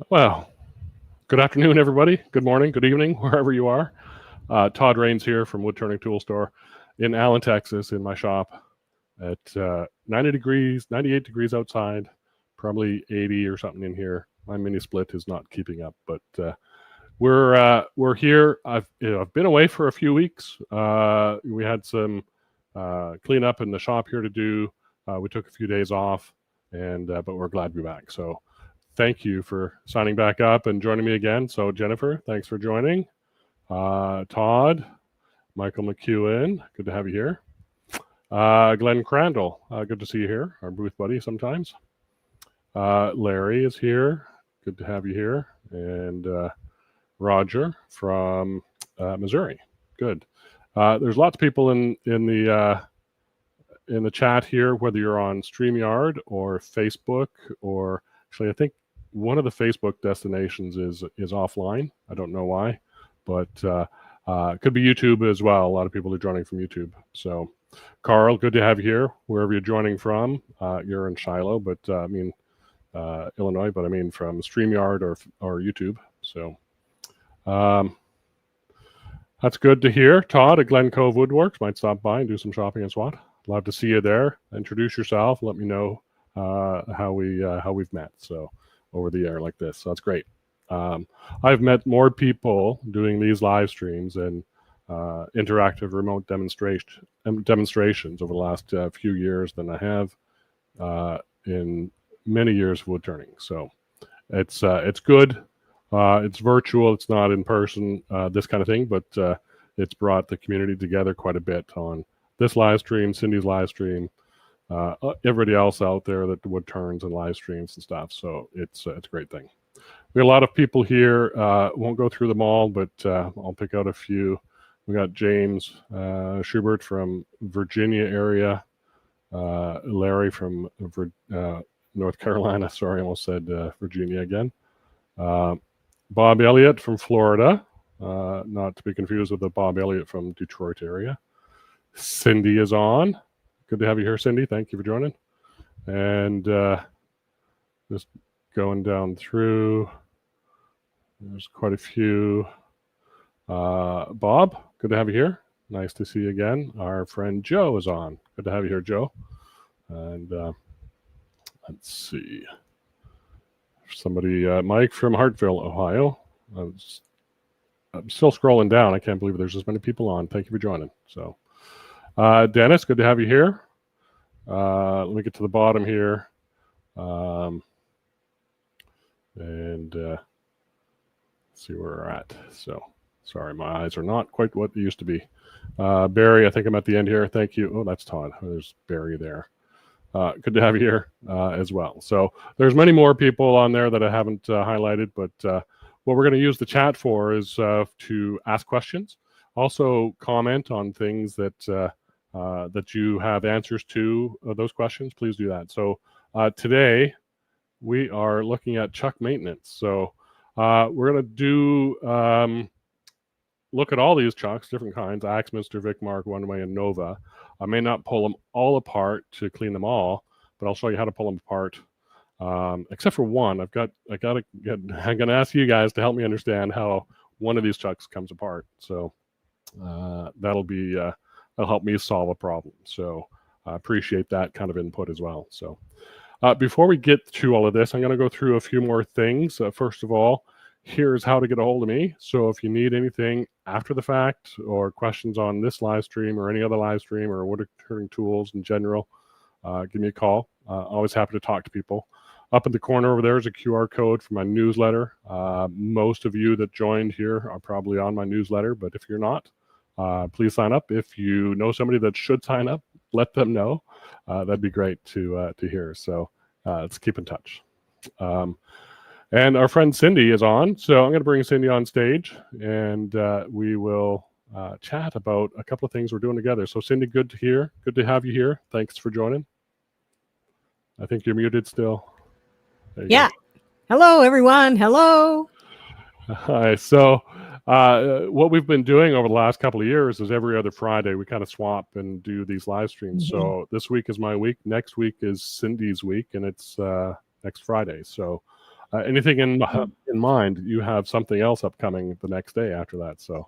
Well, good afternoon, everybody. Good morning, good evening, wherever you are. Todd Rains here from Woodturning Tool Store in Allen, Texas, in my shop at 90 degrees, 98 degrees outside, probably 80 or something in here. My mini split is not keeping up, but we're here. I've been away for a few weeks. We had some cleanup in the shop here to do. We took a few days off, and but we're glad to be back. So thank you for signing back up and joining me again. So Jennifer, thanks for joining. Todd, Michael McEwen, good to have you here. Glenn Crandall, good to see you here, our booth buddy sometimes. Larry is here, good to have you here. And Roger from Missouri, good. There's lots of people in the chat here, whether you're on StreamYard or Facebook, or actually I think one of the Facebook destinations is offline. I don't know why, but it could be YouTube as well. A lot of people are joining from YouTube. So Carl, good to have you here, wherever you're joining from. You're in Shiloh, but I mean Illinois, but I mean from StreamYard or YouTube. So that's good to hear. Todd at Glen Cove Woodworks might stop by and do some shopping in SWAT. Love to see you there. Introduce yourself. Let me know how we've met. So over the air like this. So that's great. I've met more people doing these live streams and interactive remote demonstrations over the last few years than I have in many years of wood turning. So it's good. It's virtual. It's not in person, this kind of thing, but it's brought the community together quite a bit on this live stream, Cindy's live stream, everybody else out there that wood turns and live streams and stuff. So it's a great thing. We got a lot of people here. Won't go through them all, but I'll pick out a few. We got James Schubert from Virginia area, Larry from North Carolina. Sorry, I almost said Virginia again. Bob Elliott from Florida, not to be confused with the Bob Elliott from Detroit area. Cindy is on. Good to have you here, Cindy. Thank you for joining. And just going down through, there's quite a few. Bob, good to have you here. Nice to see you again. Our friend Joe is on. Good to have you here, Joe. And let's see. Somebody, Mike from Hartville, Ohio. I'm still scrolling down. I can't believe there's as many people on. Thank you for joining. So, Dennis, good to have you here. Let me get to the bottom here. And see where we're at. So, sorry, my eyes are not quite what they used to be. Barry, I think I'm at the end here. Thank you. Oh, that's Todd. There's Barry there. Good to have you here as well. So there's many more people on there that I haven't highlighted, but what we're going to use the chat for is to ask questions. Also comment on things that that you have answers to those questions. Please do that. So today we are looking at chuck maintenance. So we're going to do look at all these chucks, different kinds, Axminster, Vicmarc, One Way, and Nova. I may not pull them all apart to clean them all, but I'll show you how to pull them apart. Except for one, I'm going to ask you guys to help me understand how one of these chucks comes apart. So that'll be that'll help me solve a problem. So I appreciate that kind of input as well. So before we get to all of this, I'm going to go through a few more things. First of all, here's how to get a hold of me. So if you need anything after the fact or questions on this live stream or any other live stream or woodturning tools in general, give me a call. Always happy to talk to people. Up in the corner over there is a QR code for my newsletter. Most of you that joined here are probably on my newsletter, but if you're not, please sign up. If you know somebody that should sign up, let them know. That'd be great to hear. So let's keep in touch. And our friend Cindy is on, so I'm going to bring Cindy on stage, and we will chat about a couple of things we're doing together. So Cindy, good to have you here. Thanks for joining. I think you're muted still. Yeah. Go. Hello, everyone. Hello. Hi. So what we've been doing over the last couple of years is every other Friday we kind of swap and do these live streams. Mm-hmm. So this week is my week. Next week is Cindy's week, and it's next Friday. So anything in mind, you have something else upcoming the next day after that. So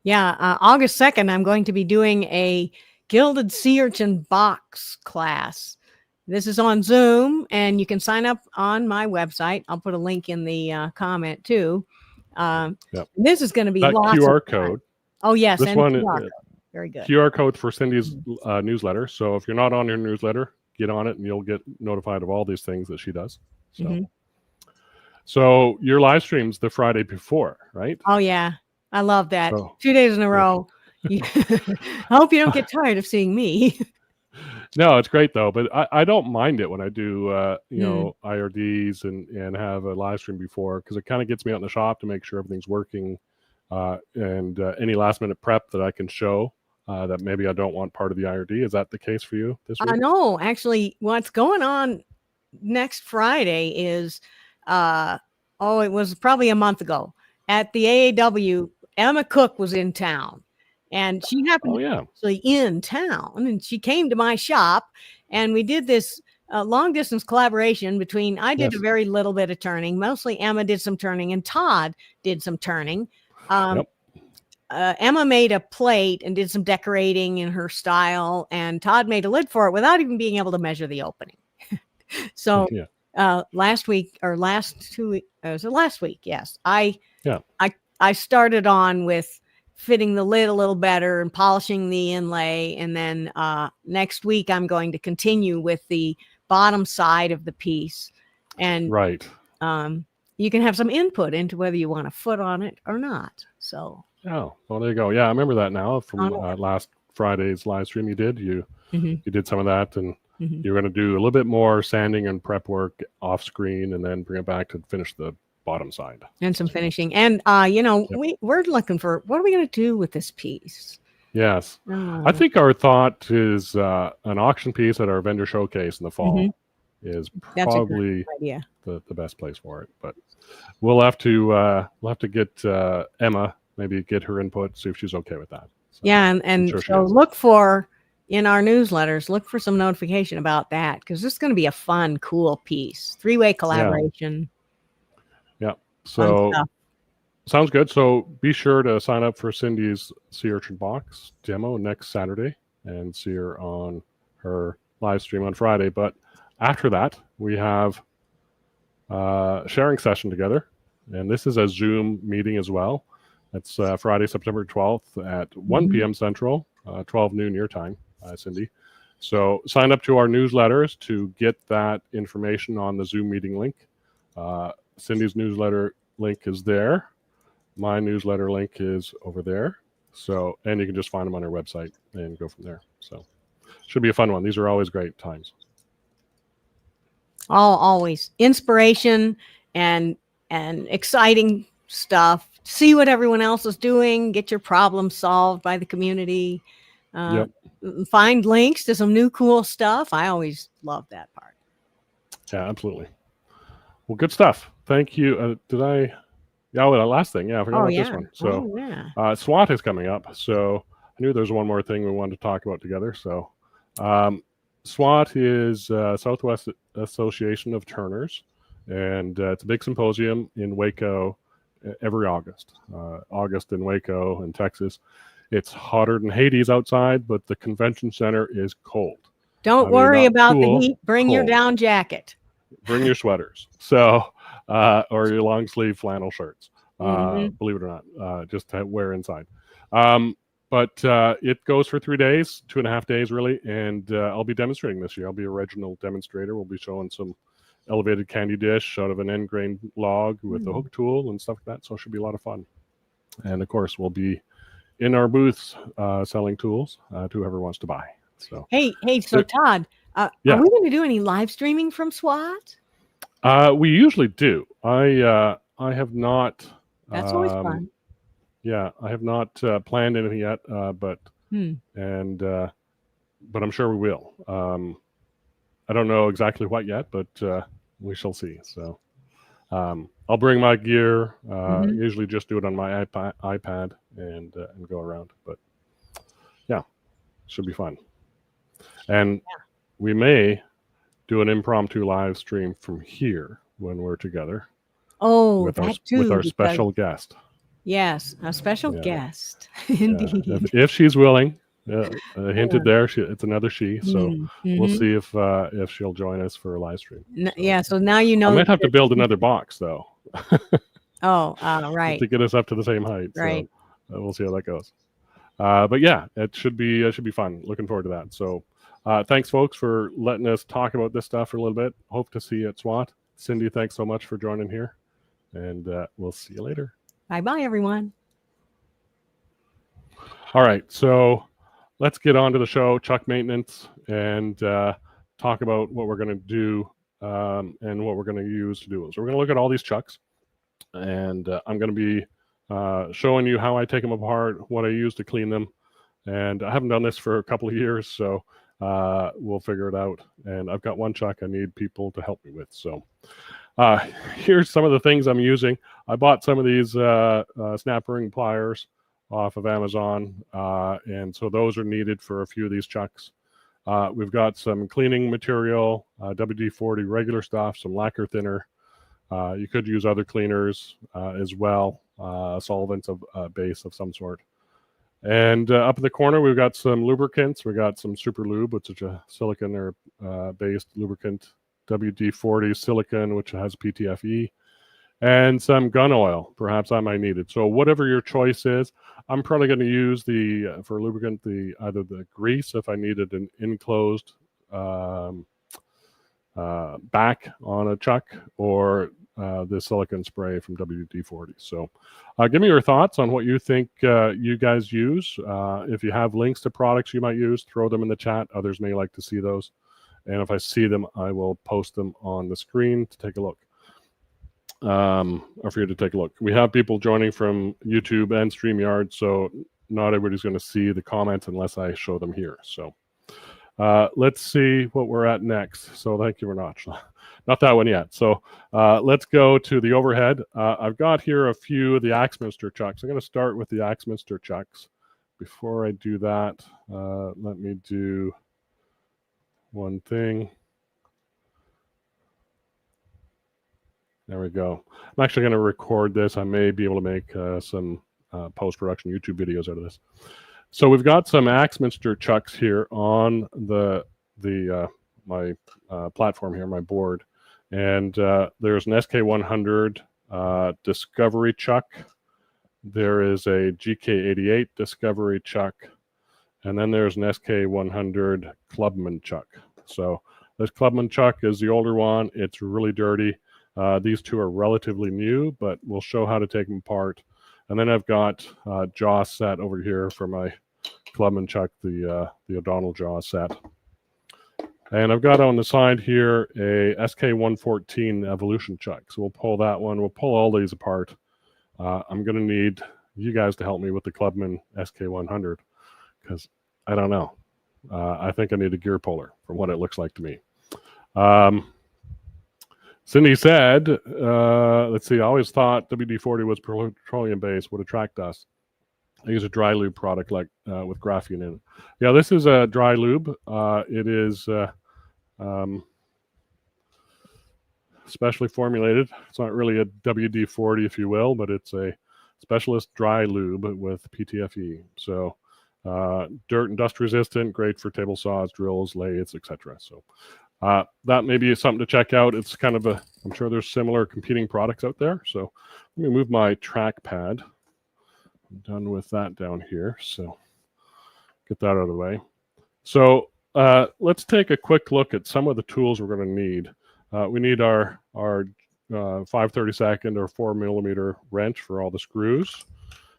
yeah, August 2nd, I'm going to be doing a Gilded Sea Urchin box class. This is on Zoom, and you can sign up on my website. I'll put a link in the comment too. This is going to be that QR code. Oh yes, this one very good. QR code for Cindy's newsletter. So if you're not on her newsletter, get on it, and you'll get notified of all these things that she does. So, so your live stream's the Friday before, right? Oh yeah, I love that. 2 days in a row. I hope you don't get tired of seeing me. No, it's great though, but I don't mind it when I do you know, IRDs and have a live stream before, because it kind of gets me out in the shop to make sure everything's working, and any last minute prep that I can show that maybe I don't want part of the IRD. Is that the case for you this week? No, actually, what's going on next Friday is it was probably a month ago at the AAW. Emma Cook was in town. And she happened to be actually in town, and she came to my shop, and we did this long distance collaboration between, I did a very little bit of turning, mostly Emma did some turning, and Todd did some turning. Emma made a plate and did some decorating in her style, and Todd made a lid for it without even being able to measure the opening. So last week, or last 2 weeks, was it last week? Yes. I started on with fitting the lid a little better and polishing the inlay. And then next week, I'm going to continue with the bottom side of the piece. And you can have some input into whether you want a foot on it or not. So. Oh, well, there you go. Yeah, I remember that now from last Friday's live stream you did. You did some of that, and you're going to do a little bit more sanding and prep work off screen, and then bring it back to finish the bottom side and some finishing. And we're looking for, what are we going to do with this piece? Yes. I think our thought is an auction piece at our vendor showcase in the fall is probably the best place for it. But we'll have to get Emma, maybe get her input, see if she's okay with that. So, and so look for, in our newsletters, look for some notification about that, because this is going to be a fun, cool piece. 3-way collaboration. So sounds good. So be sure to sign up for Cindy's Sea Urchin box demo next Saturday and see her on her live stream on Friday. But after that, we have a sharing session together. And this is a Zoom meeting as well. It's Friday, September 12th at 1 p.m. Central, 12 noon your time, Cindy. So sign up to our newsletters to get that information on the Zoom meeting link. Cindy's newsletter link is there. My newsletter link is over there. So, and you can just find them on our website and go from there. So should be a fun one. These are always great times. Always inspiration and exciting stuff. See what everyone else is doing. Get your problems solved by the community. Find links to some new cool stuff. I always love that part. Yeah, absolutely. Well, good stuff. Thank you. The last thing. I forgot about this one. So SWAT is coming up. So I knew there was one more thing we wanted to talk about together. So SWAT is Southwest Association of Turners, and it's a big symposium in Waco every August. August in Waco in Texas. It's hotter than Hades outside, but the convention center is cold. Don't worry about cool, the heat. Bring cold. your down jacket. Bring your sweaters. So, or your long sleeve flannel shirts. Believe it or not, just to wear inside. But it goes for 3 days, 2.5 days really, and I'll be demonstrating this year. I'll be a regional demonstrator. We'll be showing some elevated candy dish out of an end grain log with a hook tool and stuff like that. So it should be a lot of fun. And of course, we'll be in our booths selling tools to whoever wants to buy. So hey, so Todd, are we going to do any live streaming from SWAT? We usually do. I have not. That's always fun. Yeah, I have not planned anything yet, but I'm sure we will. I don't know exactly what yet, but we shall see. So I'll bring my gear. Usually just do it on my iPad and go around. But yeah, should be fun. And we may do an impromptu live stream from here when we're together. Oh, with our special guest. Yes, a special guest. Indeed. If she's willing. Hinted there. It's another she. So we'll see if she'll join us for a live stream. So now you know. I might have to build another box though. Right. To get us up to the same height. Right. So we'll see how that goes. But yeah, it should be fun. Looking forward to that. So thanks, folks, for letting us talk about this stuff for a little bit. Hope to see you at SWAT. Cindy, thanks so much for joining here. And we'll see you later. Bye-bye, everyone. All right. So let's get on to the show, chuck maintenance, and talk about what we're going to do and what we're going to use to do it. So we're going to look at all these chucks, and I'm going to be showing you how I take them apart, what I use to clean them. And I haven't done this for a couple of years, so we'll figure it out. And I've got one chuck I need people to help me with. So here's some of the things I'm using. I bought some of these snap ring pliers off of Amazon, and so those are needed for a few of these chucks. We've got some cleaning material, WD-40 regular stuff, some lacquer thinner. You could use other cleaners as well, solvents of base of some sort. And up in the corner, we've got some lubricants. We got some Super Lube, which is a silicon or based lubricant, WD-40 silicon, which has PTFE, and some gun oil. Perhaps I might need it. So whatever your choice is, I'm probably going to use for lubricant, either the grease if I needed an enclosed back on a chuck, or the silicone spray from WD-40. So give me your thoughts on what you think you guys use. If you have links to products you might use, throw them in the chat. Others may like to see those. And if I see them, I will post them on the screen to take a look. Or for you to take a look. We have people joining from YouTube and StreamYard, so not everybody's going to see the comments unless I show them here. So let's see what we're at next. So thank you very much. Not that one yet. So let's go to the overhead. I've got here a few of the Axminster chucks. I'm going to start with the Axminster chucks. Before I do that, let me do one thing. There we go. I'm actually going to record this. I may be able to make some post-production YouTube videos out of this. So we've got some Axminster chucks here on my platform here, my board. And there's an SK100 Discovery chuck. There is a GK88 Discovery chuck. And then there's an SK100 Clubman chuck. So this Clubman chuck is the older one. It's really dirty. These two are relatively new, but we'll show how to take them apart. And then I've got jaw set over here for my Clubman chuck, the O'Donnell jaw set. And I've got on the side here a SK114 Evolution chuck. So we'll pull that one. We'll pull all these apart. I'm going to need you guys to help me with the Clubman SK100 because I don't know. I think I need a gear puller from what it looks like to me. Cindy said, let's see, I always thought WD-40 was petroleum-based, would attract us. I use a dry lube product like with graphene in it. Yeah, this is a dry lube. It is specially formulated. It's not really a WD-40, if you will, but it's a specialist dry lube with PTFE. So dirt and dust resistant, great for table saws, drills, lathes, etc. So that may be something to check out. It's kind of I'm sure there's similar competing products out there. So let me move my trackpad. I'm done with that down here. So get that out of the way. So let's take a quick look at some of the tools we're going to need. We need our 5/32 or 4mm wrench for all the screws.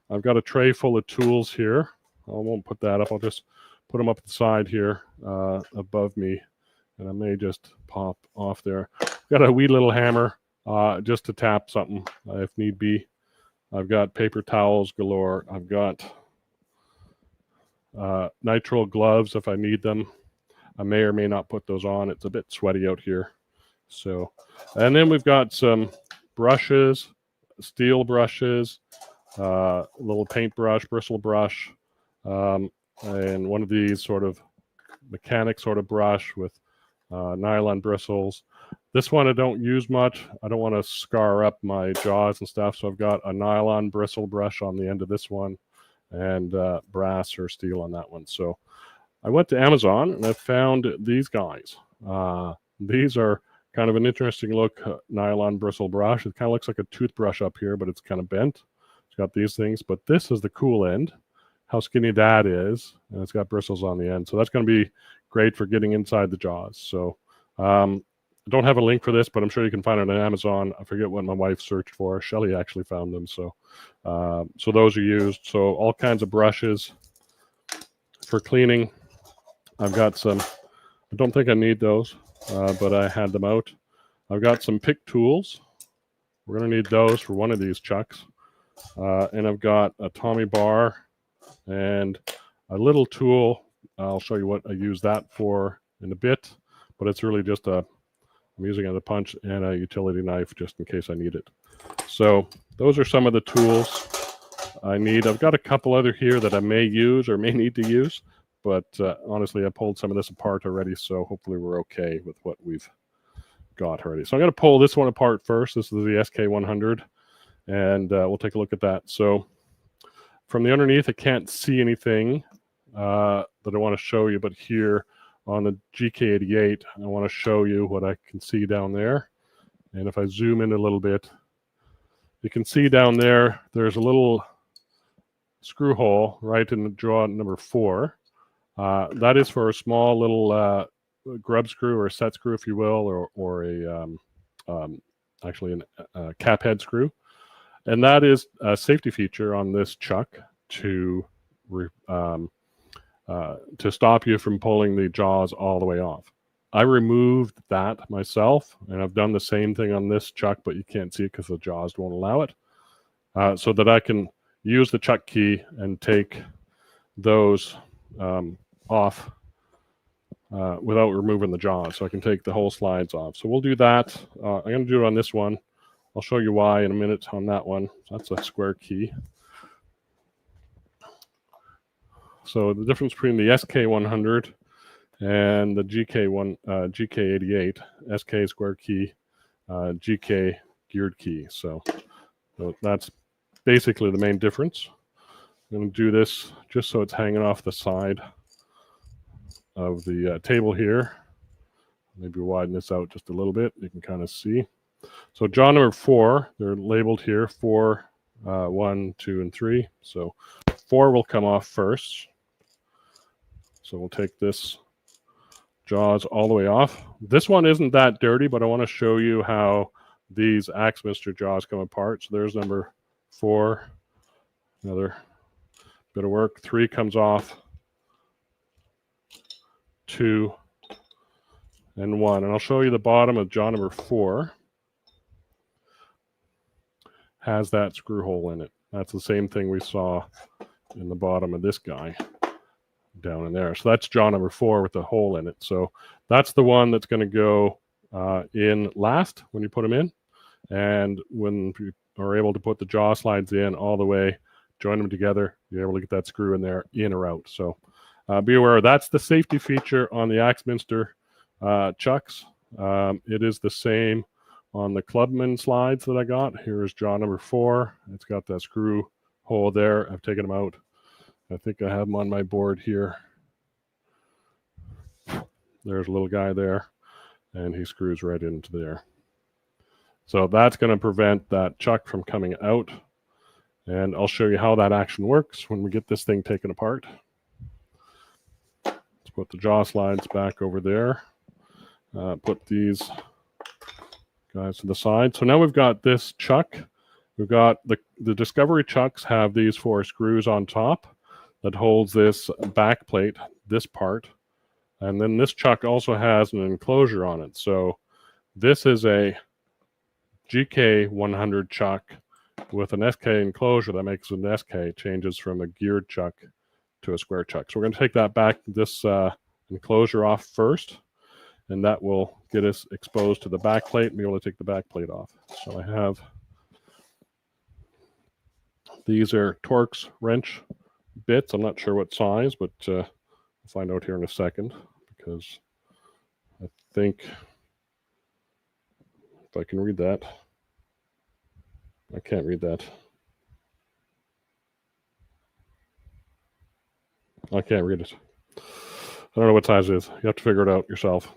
I've got a tray full of tools here. I won't put that up. I'll just put them up at the side here above me, and I may just pop off there. Got a wee little hammer just to tap something if need be. I've got paper towels galore. I've got nitrile gloves if I need them. I may or may not put those on. It's a bit sweaty out here. So, and then we've got some brushes, steel brushes, little paintbrush, bristle brush, and one of these sort of mechanic sort of brush with nylon bristles. This one I don't use much. I don't want to scar up my jaws and stuff, so I've got a nylon bristle brush on the end of this one and brass or steel on that one. So I went to Amazon and I found these guys. These are kind of an interesting look nylon bristle brush. It kind of looks like a toothbrush up here, but it's kind of bent. It's got these things, but this is the cool end. How skinny that is, and it's got bristles on the end. So that's going to be great for getting inside the jaws. So I don't have a link for this, but I'm sure you can find it on Amazon. I forget what my wife searched for. Shelly actually found them. So so those are used. So all kinds of brushes for cleaning. I've got some, I don't think I need those, but I had them out. I've got some pick tools. We're going to need those for one of these chucks. And I've got a Tommy bar and a little tool. I'll show you what I use that for in a bit, but it's really just I'm using it as a punch and a utility knife just in case I need it. So those are some of the tools I need. I've got a couple other here that I may use or may need to use, but honestly, I pulled some of this apart already, so hopefully we're okay with what we've got already. So I'm going to pull this one apart first. This is the SK100, and we'll take a look at that. So from the underneath, I can't see anything that I want to show you, but here on the GK88, I want to show you what I can see down there. And if I zoom in a little bit, you can see down there, there's a little screw hole right in the jaw number 4. That is for a small little grub screw or a set screw, if you will, or actually a cap head screw. And that is a safety feature on this chuck to stop you from pulling the jaws all the way off. I removed that myself, and I've done the same thing on this chuck, but you can't see it because the jaws won't allow it, so that I can use the chuck key and take those off without removing the jaws. So I can take the whole slides off. So we'll do that. I'm going to do it on this one. I'll show you why in a minute on that one. That's a square key. So the difference between the SK100 and the GK88, SK square key, GK geared key. So that's basically the main difference. I'm going to do this just so it's hanging off the side of the table here. Maybe widen this out just a little bit. You can kind of see. So jaw number 4, they're labeled here 4, 1, 2, and 3. So 4 will come off first. So we'll take this jaws all the way off. This one isn't that dirty, but I want to show you how these Axminster jaws come apart. So there's number 4. Another bit of work. 3 comes off. 2 and 1. And I'll show you the bottom of jaw number 4. Has that screw hole in it. That's the same thing we saw in the bottom of this guy down in there. So that's jaw number 4 with the hole in it. So that's the one that's going to go in last when you put them in. And when you are able to put the jaw slides in all the way, join them together, you're able to get that screw in there, in or out. So be aware that's the safety feature on the Axminster chucks. It is the same on the Clubman slides that I got. Here is jaw number 4. It's got that screw hole there. I've taken them out I think I have them on my board here. There's a little guy there, and he screws right into there. So that's going to prevent that chuck from coming out. And I'll show you how that action works when we get this thing taken apart. Let's put the jaw slides back over there. Put these guys to the side. So now we've got this chuck. We've got the Discovery chucks have these 4 screws on top that holds this back plate, this part. And then this chuck also has an enclosure on it. So this is a GK 100 chuck with an SK enclosure that makes an SK, changes from a geared chuck to a square chuck. So we're going to take that back, this enclosure off first, and that will get us exposed to the back plate and be able to take the back plate off. So I have, these are Torx wrench bits. I'm not sure what size, but I'll find out here in a second, because I think if I can read that. I can't read that. I can't read it. I don't know what size it is. You have to figure it out yourself.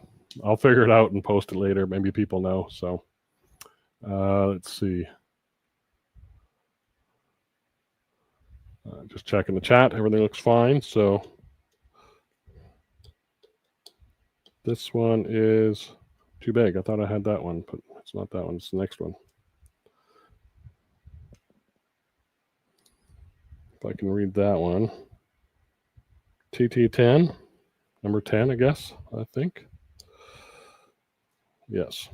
I'll figure it out and post it later. Maybe people know. So let's see. Just checking the chat. Everything looks fine. So this one is too big. I thought I had that one, but it's not that one. It's the next one. If I can read that one. TT10, number 10, I guess, I think. Yes.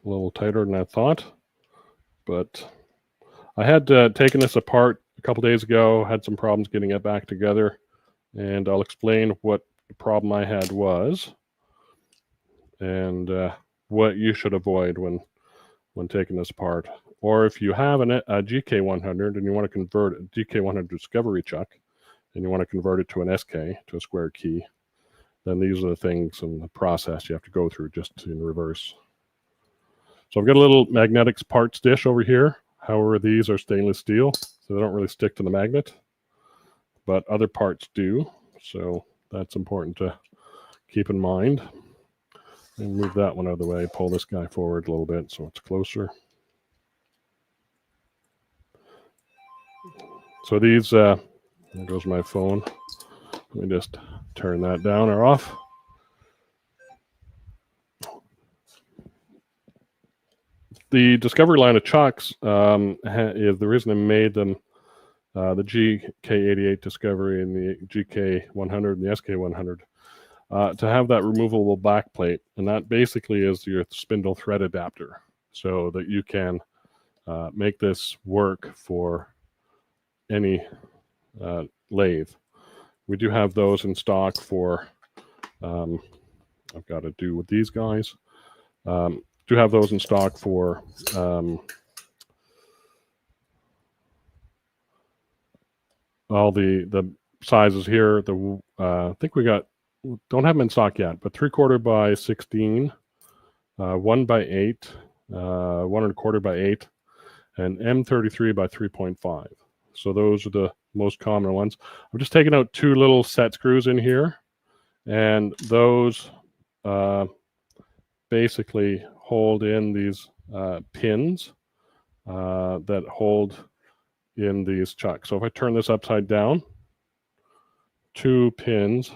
A little tighter than I thought, but I had taken this apart a couple days ago, had some problems getting it back together, and I'll explain what the problem I had was and what you should avoid when taking this apart. Or if you have a GK100 and you want to convert a GK100 Discovery chuck and you want to convert it to an SK, to a square key, then these are the things and the process you have to go through just in reverse. So I've got a little magnetics parts dish over here. However, these are stainless steel, so they don't really stick to the magnet, but other parts do. So that's important to keep in mind. And move that one out of the way, pull this guy forward a little bit so it's closer. So these, there goes my phone. Let me just turn that down or off. The Discovery line of chucks is the reason I made them, the GK88 Discovery and the GK100 and the SK100. To have that removable back plate, and that basically is your spindle thread adapter, so that you can make this work for any lathe. We do have those in stock for, I've got to do with these guys, do have those in stock for all the sizes here. I think we got, don't have them in stock yet, but 3/4 by 16, 1 by 8, 1 1/4 by 8, and M33 by 3.5. So those are the most common ones. I'm just taking out 2 little set screws in here, and those basically hold in these pins that hold in these chucks. So if I turn this upside down, 2 pins,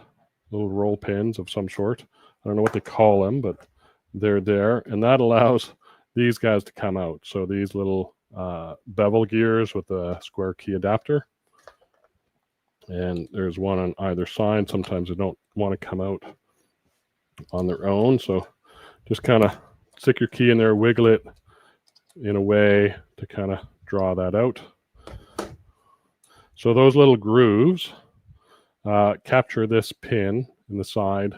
little roll pins of some sort. I don't know what they call them, but they're there, and that allows these guys to come out. So these little bevel gears with a square key adapter, and there's one on either side. Sometimes they don't want to come out on their own, so just kind of stick your key in there, wiggle it in a way to kind of draw that out. So those little grooves capture this pin in the side,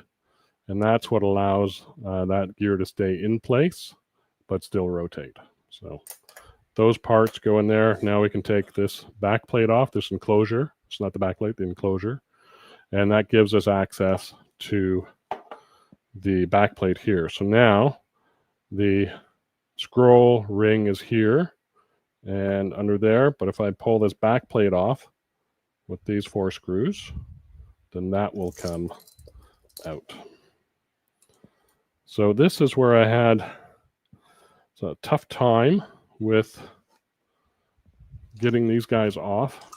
and that's what allows that gear to stay in place but still rotate. So those parts go in there. Now we can take this back plate off, this enclosure. It's not the back plate, the enclosure, and that gives us access to the back plate here. So now the scroll ring is here and under there, but if I pull this back plate off with these 4 screws, then that will come out. So this is where I had a tough time with getting these guys off.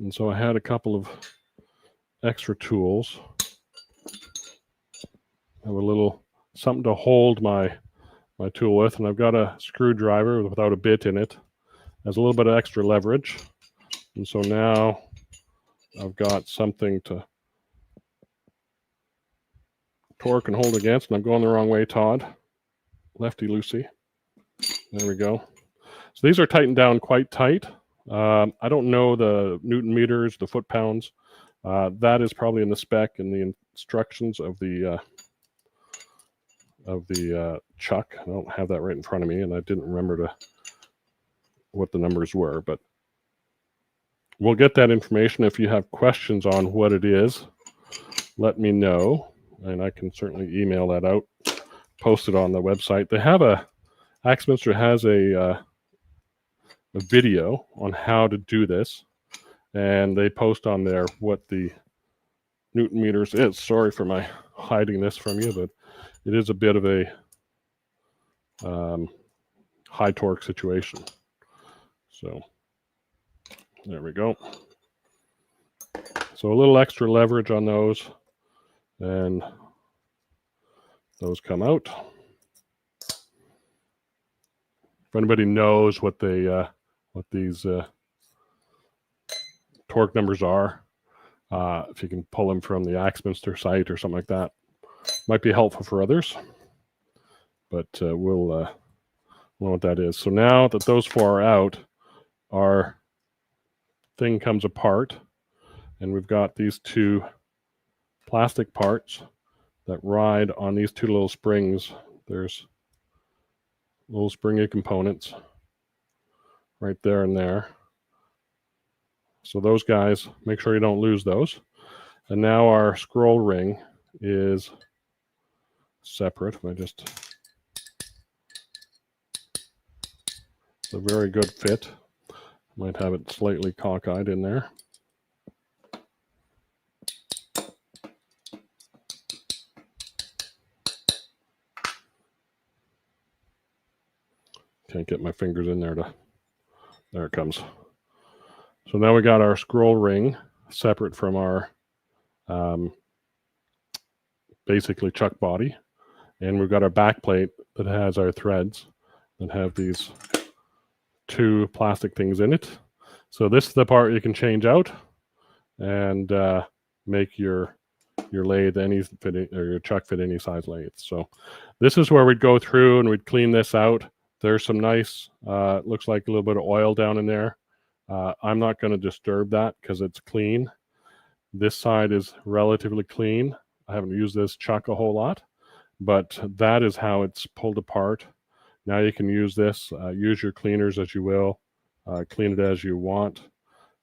And so I had a couple of extra tools. I have a little something to hold my tool with, and I've got a screwdriver without a bit in it. Has a little bit of extra leverage. And so now I've got something to torque and hold against, and I'm going the wrong way, Todd. Lefty loosey. There we go. So these are tightened down quite tight. I don't know the Newton meters, the foot pounds. That is probably in the spec and the instructions of the chuck. I don't have that right in front of me, and I didn't remember what the numbers were, but we'll get that information. If you have questions on what it is, let me know, and I can certainly email that out, post it on the website. They have Axminster has a video on how to do this, and they post on there what the Newton meters is. Sorry for my hiding this from you, but it is a bit of a high torque situation. So there we go. So a little extra leverage on those, and those come out. If anybody knows what these torque numbers are, if you can pull them from the Axminster site or something like that, might be helpful for others. But we'll know what that is. So now that those 4 are out, our thing comes apart, and we've got these 2 plastic parts that ride on these 2 little springs. There's little springy components right there and there. So those guys, make sure you don't lose those. And now our scroll ring is separate. It's a very good fit. Might have it slightly cockeyed in there. Can't get my fingers in there there it comes. So now we got our scroll ring separate from our basically chuck body, and we've got our back plate that has our threads that have these 2 plastic things in it. So this is the part you can change out and make your lathe any fit, or your chuck fit any size lathe. So this is where we'd go through and we'd clean this out. There's some nice, looks like a little bit of oil down in there. I'm not going to disturb that because it's clean. This side is relatively clean. I haven't used this chuck a whole lot, but that is how it's pulled apart. Now you can use this, use your cleaners as you will, clean it as you want,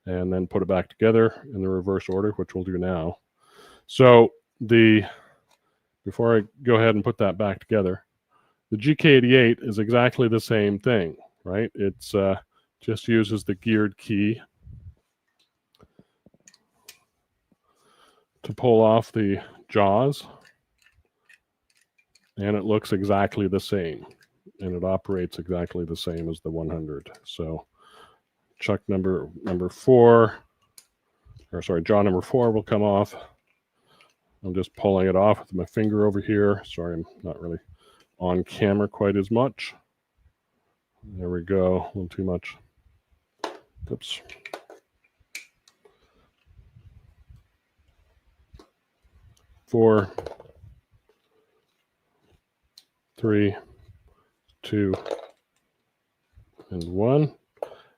and then put it back together in the reverse order, which we'll do now. So before I go ahead and put that back together, the GK88 is exactly the same thing, right? It's just uses the geared key to pull off the jaws, and it looks exactly the same, and it operates exactly the same as the 100. So chuck number 4, or sorry, jaw number 4 will come off. I'm just pulling it off with my finger over here. Sorry, I'm not really on camera quite as much. There we go, a little too much. Oops. Four, 3, 2, and 1.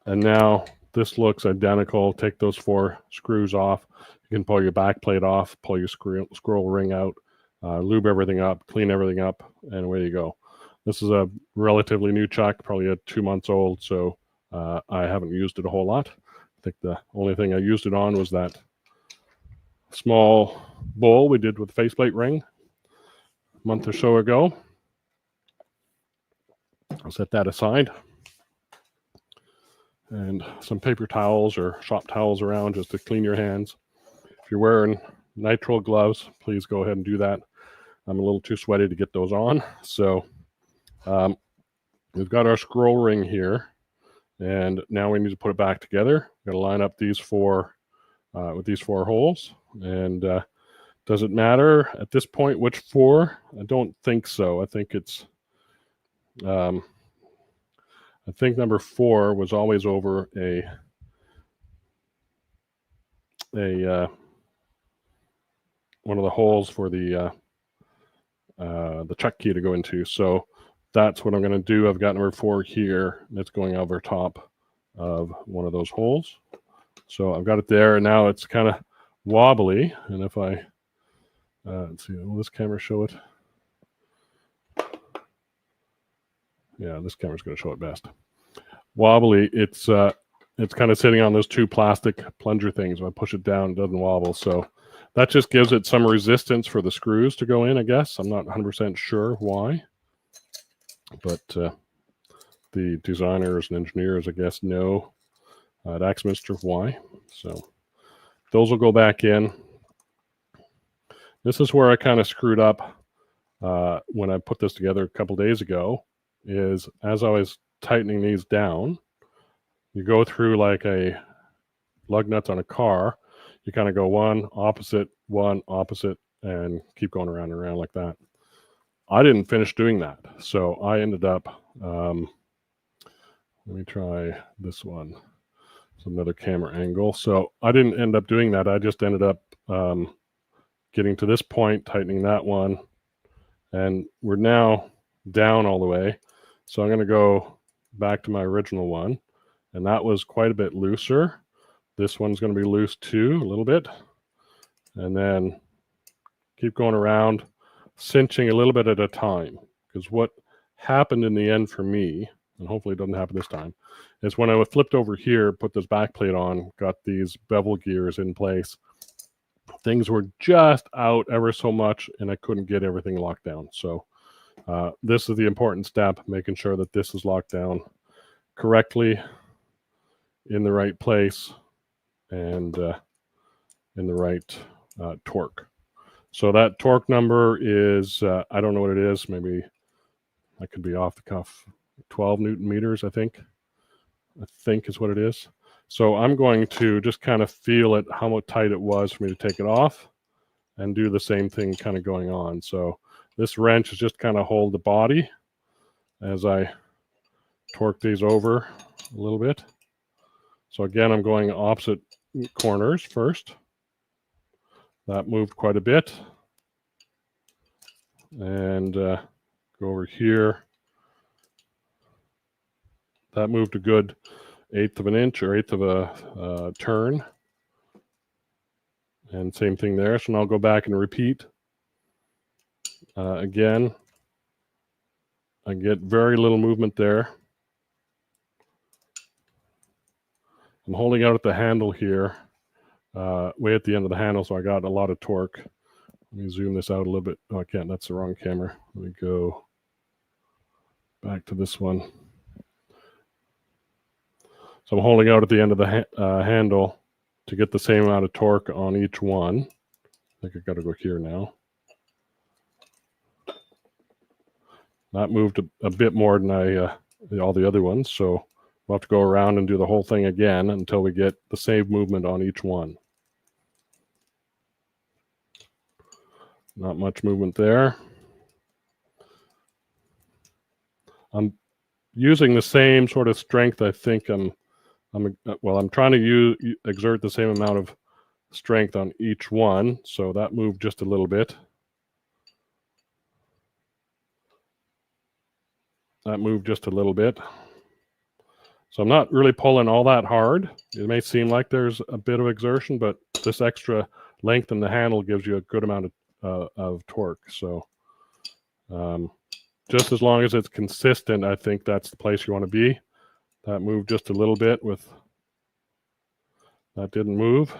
And now this looks identical. Take those 4 screws off. You can pull your back plate off, pull your scroll ring out, lube everything up, clean everything up, and away you go. This is a relatively new chuck, probably 2 months old, so I haven't used it a whole lot. I think the only thing I used it on was that small bowl we did with the faceplate ring, month or so ago. I'll set that aside. And some paper towels or shop towels around just to clean your hands. If you're wearing nitrile gloves, please go ahead and do that. I'm a little too sweaty to get those on. So we've got our scroll ring here, and now we need to put it back together. We're going to line up these four with these 4 holes. And does it matter at this point which 4? I don't think so. I think it's I think number 4 was always over a one of the holes for the check key to go into. So that's what I'm going to do. I've got number 4 here. That's going over top of one of those holes. So I've got it there, and now it's kind of wobbly. And if I let's see, will this camera show it? Yeah, this camera's going to show it best. Wobbly, it's kind of sitting on those 2 plastic plunger things. When I push it down, it doesn't wobble. So that just gives it some resistance for the screws to go in, I guess. I'm not 100% sure why. But the designers and engineers, I guess, know at Axminster why. So those will go back in. This is where I kind of screwed up when I put this together a couple days ago, is as I was tightening these down, you go through like a lug nuts on a car. You kind of go one, opposite, and keep going around and around like that. I didn't finish doing that. So I ended up, let me try this one. It's another camera angle. So I didn't end up doing that. I just ended up getting to this point, tightening that one. And we're now down all the way. So I'm going to go back to my original one. And that was quite a bit looser. This one's going to be loose too, a little bit. And then keep going around, cinching a little bit at a time. Because what happened in the end for me, and hopefully it doesn't happen this time, is when I flipped over here, put this back plate on, got these bevel gears in place, things were just out ever so much, and I couldn't get everything locked down. So this is the important step, making sure that this is locked down correctly in the right place and in the right torque. So that torque number is, I don't know what it is. Maybe I could be off the cuff. 12 Newton meters, I think is what it is. So I'm going to just kind of feel it, how tight it was for me to take it off, and do the same thing kind of going on. So this wrench is just kind of hold the body as I torque these over a little bit. So again, I'm going opposite corners first. That moved quite a bit. And go over here. That moved a good 1/8 of an inch or 1/8 of a turn. And same thing there. So now I'll go back and repeat. Again, I get very little movement there. I'm holding out at the handle here, way at the end of the handle, so I got a lot of torque. Let me zoom this out a little bit. Oh, I can't. That's the wrong camera. Let me go back to this one. So I'm holding out at the end of the handle to get the same amount of torque on each one. I think I've got to go here now. That moved a bit more than all the other ones, so we'll have to go around and do the whole thing again until we get the same movement on each one. Not much movement there. I'm using the same sort of strength. I think I'm trying to exert the same amount of strength on each one. So that moved just a little bit. That moved just a little bit. So I'm not really pulling all that hard. It may seem like there's a bit of exertion, but this extra length in the handle gives you a good amount of torque. So just as long as it's consistent, I think that's the place you want to be. That moved just a little bit with, that didn't move.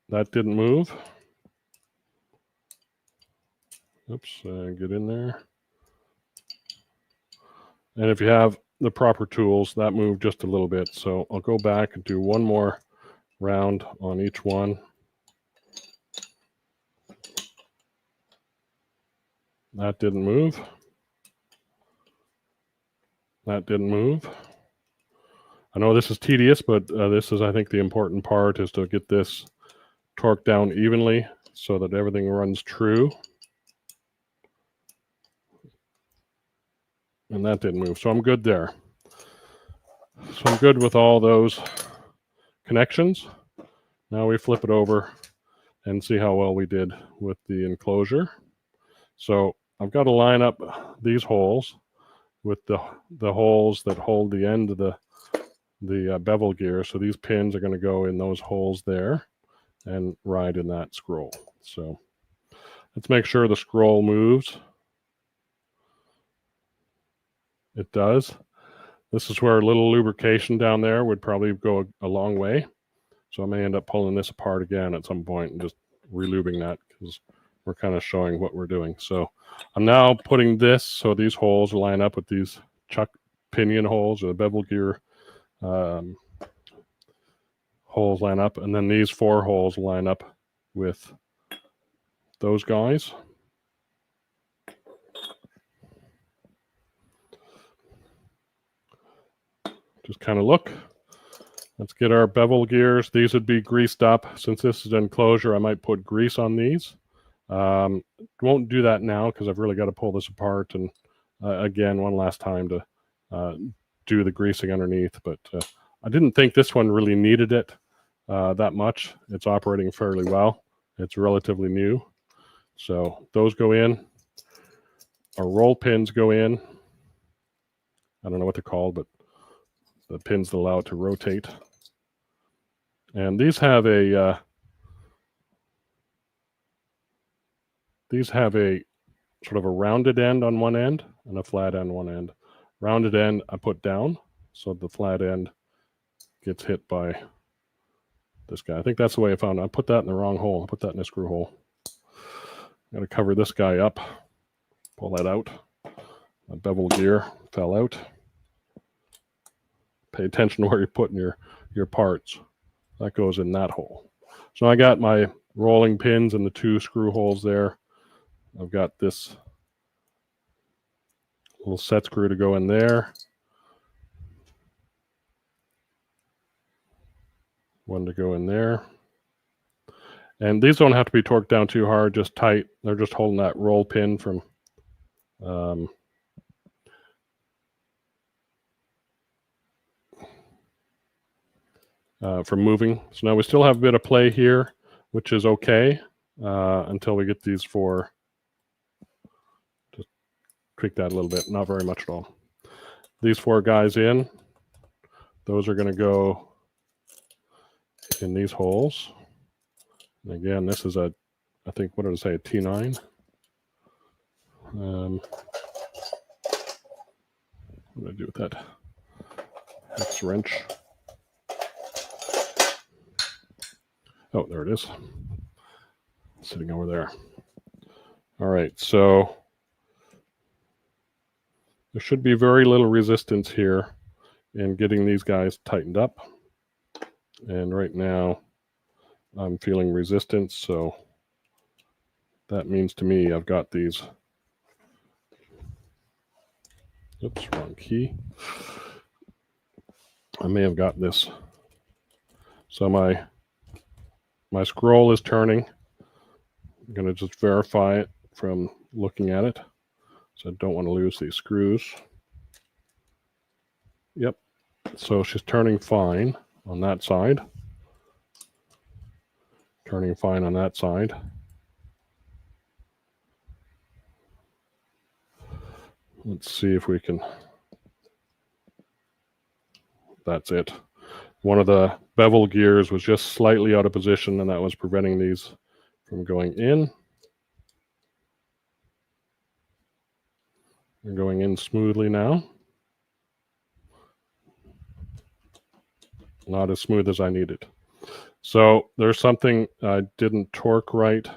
That didn't move. Oops, get in there. And if you have the proper tools, that moved just a little bit. So I'll go back and do one more round on each one. That didn't move. That didn't move. I know this is tedious, but this is, I think, the important part is to get this torqued down evenly so that everything runs true. And that didn't move. So I'm good there. So I'm good with all those connections. Now we flip it over and see how well we did with the enclosure. So I've got to line up these holes with the holes that hold the end of the bevel gear. So these pins are going to go in those holes there and ride in that scroll. So let's make sure the scroll moves. It does. This is where a little lubrication down there would probably go a long way. So I may end up pulling this apart again at some point and just relubing that because we're kind of showing what we're doing. So I'm now putting this so these holes line up with these chuck pinion holes or the bevel gear holes line up, and then these 4 holes line up with those guys. Just kind of look. Let's get our bevel gears. These would be greased up. Since this is an enclosure, I might put grease on these. Won't do that now because I've really got to pull this apart and again one last time to do the greasing underneath. But I didn't think this one really needed it that much. It's operating fairly well. It's relatively new. So those go in. Our roll pins go in. I don't know what they're called, but the pins that allow it to rotate. And these have a sort of a rounded end on one end and a flat end on one end. Rounded end I put down so the flat end gets hit by this guy. I think that's the way I found it. I put that in the wrong hole. I put that in a screw hole. Got to cover this guy up. Pull that out. The bevel gear fell out. Pay attention to where you're putting your parts. That goes in that hole. So I got my rolling pins and the 2 screw holes there. I've got this little set screw to go in there. One to go in there. And these don't have to be torqued down too hard, just tight. They're just holding that roll pin from moving. So now we still have a bit of play here, which is okay until we get these 4. Just tweak that a little bit, not very much at all. These 4 guys in, those are going to go in these holes. And again, this is I think, what did I say, a T9? What did I do with that hex wrench? Oh, there it is. Sitting over there. All right, so there should be very little resistance here in getting these guys tightened up. And right now, I'm feeling resistance, so that means to me I've got these. Oops, wrong key. I may have got this. So my scroll is turning. I'm going to just verify it from looking at it. So I don't want to lose these screws. Yep. So she's turning fine on that side. Turning fine on that side. Let's see if we can. That's it. One of the bevel gears was just slightly out of position, and that was preventing these from going in. They're going in smoothly now. Not as smooth as I needed. So there's something I didn't torque right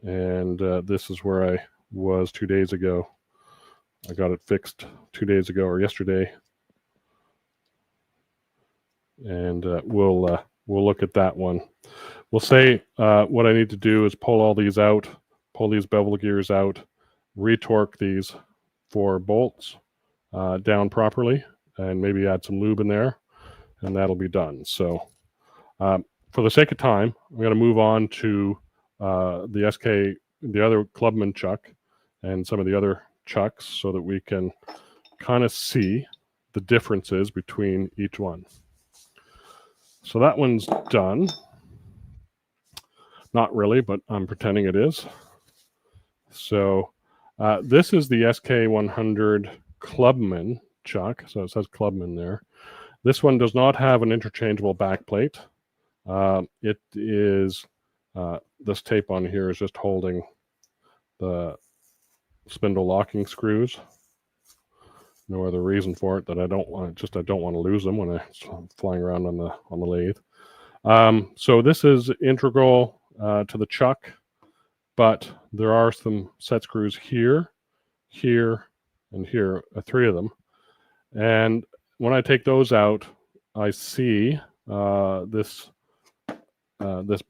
And this is where I was 2 days ago. I got it fixed 2 days ago or yesterday. And we'll look at that one. We'll say what I need to do is pull all these out, pull these bevel gears out, retorque these 4 bolts down properly, and maybe add some lube in there, and that'll be done. So for the sake of time, I'm going to move on to the other Clubman chuck and some of the other chucks so that we can kind of see the differences between each one. So that one's done. Not really, but I'm pretending it is. So this is the SK100 Clubman chuck. So it says Clubman there. This one does not have an interchangeable backplate. It is, this tape on here is just holding the spindle locking screws. No other reason for it that I don't want to lose them when I'm flying around on the lathe. So this is integral to the chuck, but there are some set screws here, here, and here, 3 of them. And when I take those out, I see this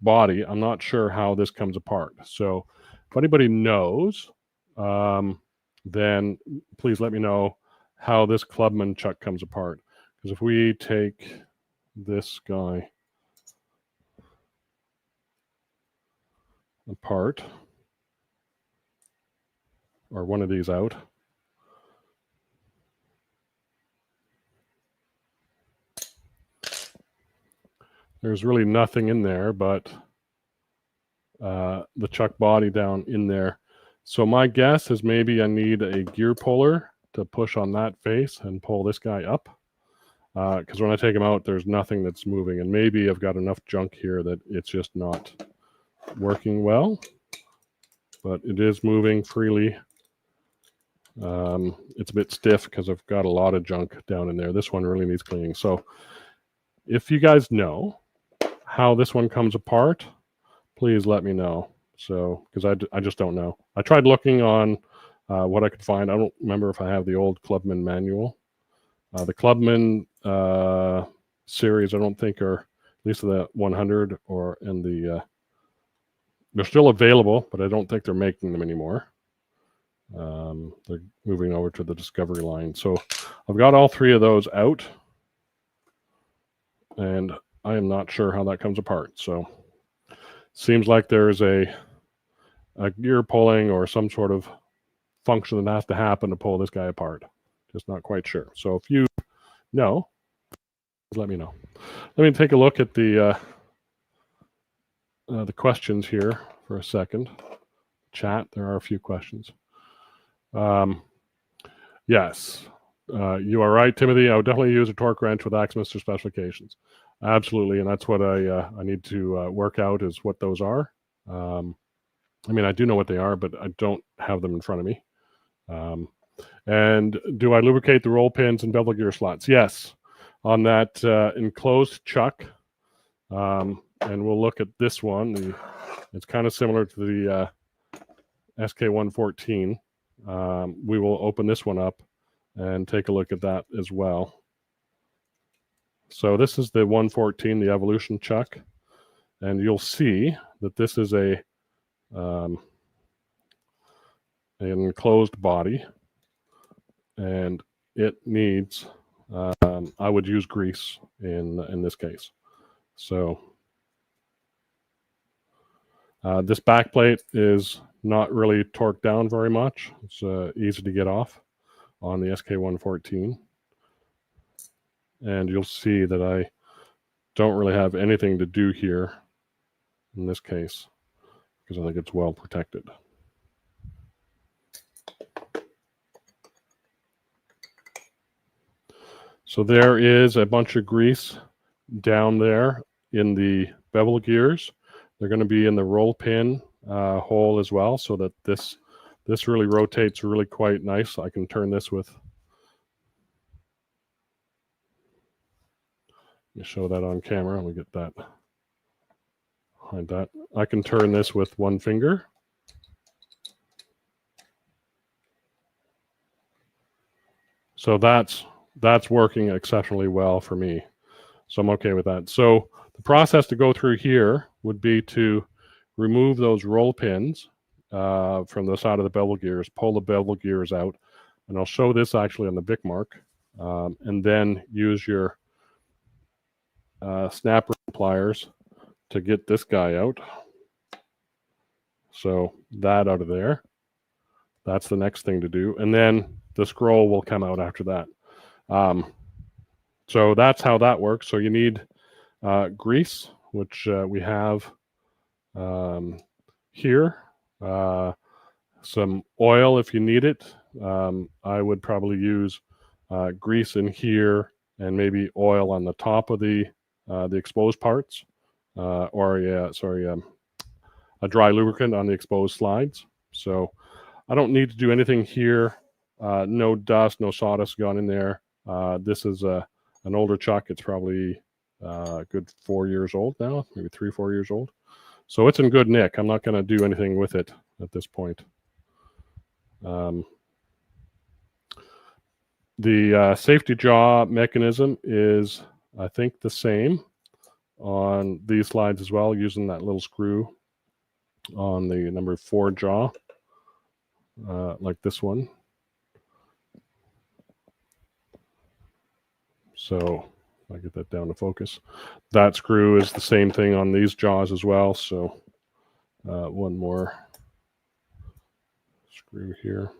body. I'm not sure how this comes apart. So if anybody knows, then please let me know how this Clubman chuck comes apart. Because if we take this guy apart, or one of these out, there's really nothing in there but the chuck body down in there. So my guess is maybe I need a gear puller to push on that face and pull this guy up. Because when I take him out, there's nothing that's moving. And maybe I've got enough junk here that it's just not working well. But it is moving freely. It's a bit stiff because I've got a lot of junk down in there. This one really needs cleaning. So if you guys know how this one comes apart, please let me know. So, because I just don't know. I tried looking on what I could find. I don't remember if I have the old Clubman manual. The Clubman series, I don't think are, at least the 100 or in the, they're still available, but I don't think they're making them anymore. They're moving over to the Discovery line. So I've got all 3 of those out, and I am not sure how that comes apart. So seems like there's a gear pulling or some sort of function that has to happen to pull this guy apart. Just not quite sure. So if you know, let me know. Let me take a look at the questions here for a second. Chat, there are a few questions. Yes, you are right, Timothy. I would definitely use a torque wrench with Axminster specifications. Absolutely, and that's what I need to work out is what those are. I mean, I do know what they are, but I don't have them in front of me. And do I lubricate the roll pins and bevel gear slots? Yes, on that enclosed chuck. And we'll look at this one. It's kind of similar to the SK114. We will open this one up and take a look at that as well. So this is the 114, the Evolution chuck. And you'll see that this is an enclosed body. And it needs, I would use grease in this case. So this back plate is not really torqued down very much. It's easy to get off on the SK114. And you'll see that I don't really have anything to do here in this case because I think it's well protected. So there is a bunch of grease down there in the bevel gears. They're going to be in the roll pin hole as well, so that this really rotates really quite nice. I can turn this with, let me show that on camera. Let me get that behind that. I can turn this with one finger So that's working exceptionally well for me. So I'm okay with that. So the process to go through here would be to remove those roll pins from the side of the bevel gears, pull the bevel gears out, and I'll show this actually on the Vicmarc, and then use your snap pliers to get this guy out. So that out of there. That's the next thing to do. And then the scroll will come out after that. So that's how that works. So you need grease, which we have here. Some oil if you need it. I would probably use grease in here and maybe oil on the top of the exposed parts, or a dry lubricant on the exposed slides. So I don't need to do anything here. No dust, no sawdust gone in there. This is an older chuck. It's probably a good 4 years old now, maybe 3-4 years old. So it's in good nick. I'm not going to do anything with it at this point. The safety jaw mechanism is, I think, the same on these slides as well, using that little screw on the number 4 jaw, like this one. So I get that down to focus. That screw is the same thing on these jaws as well. So one more screw here.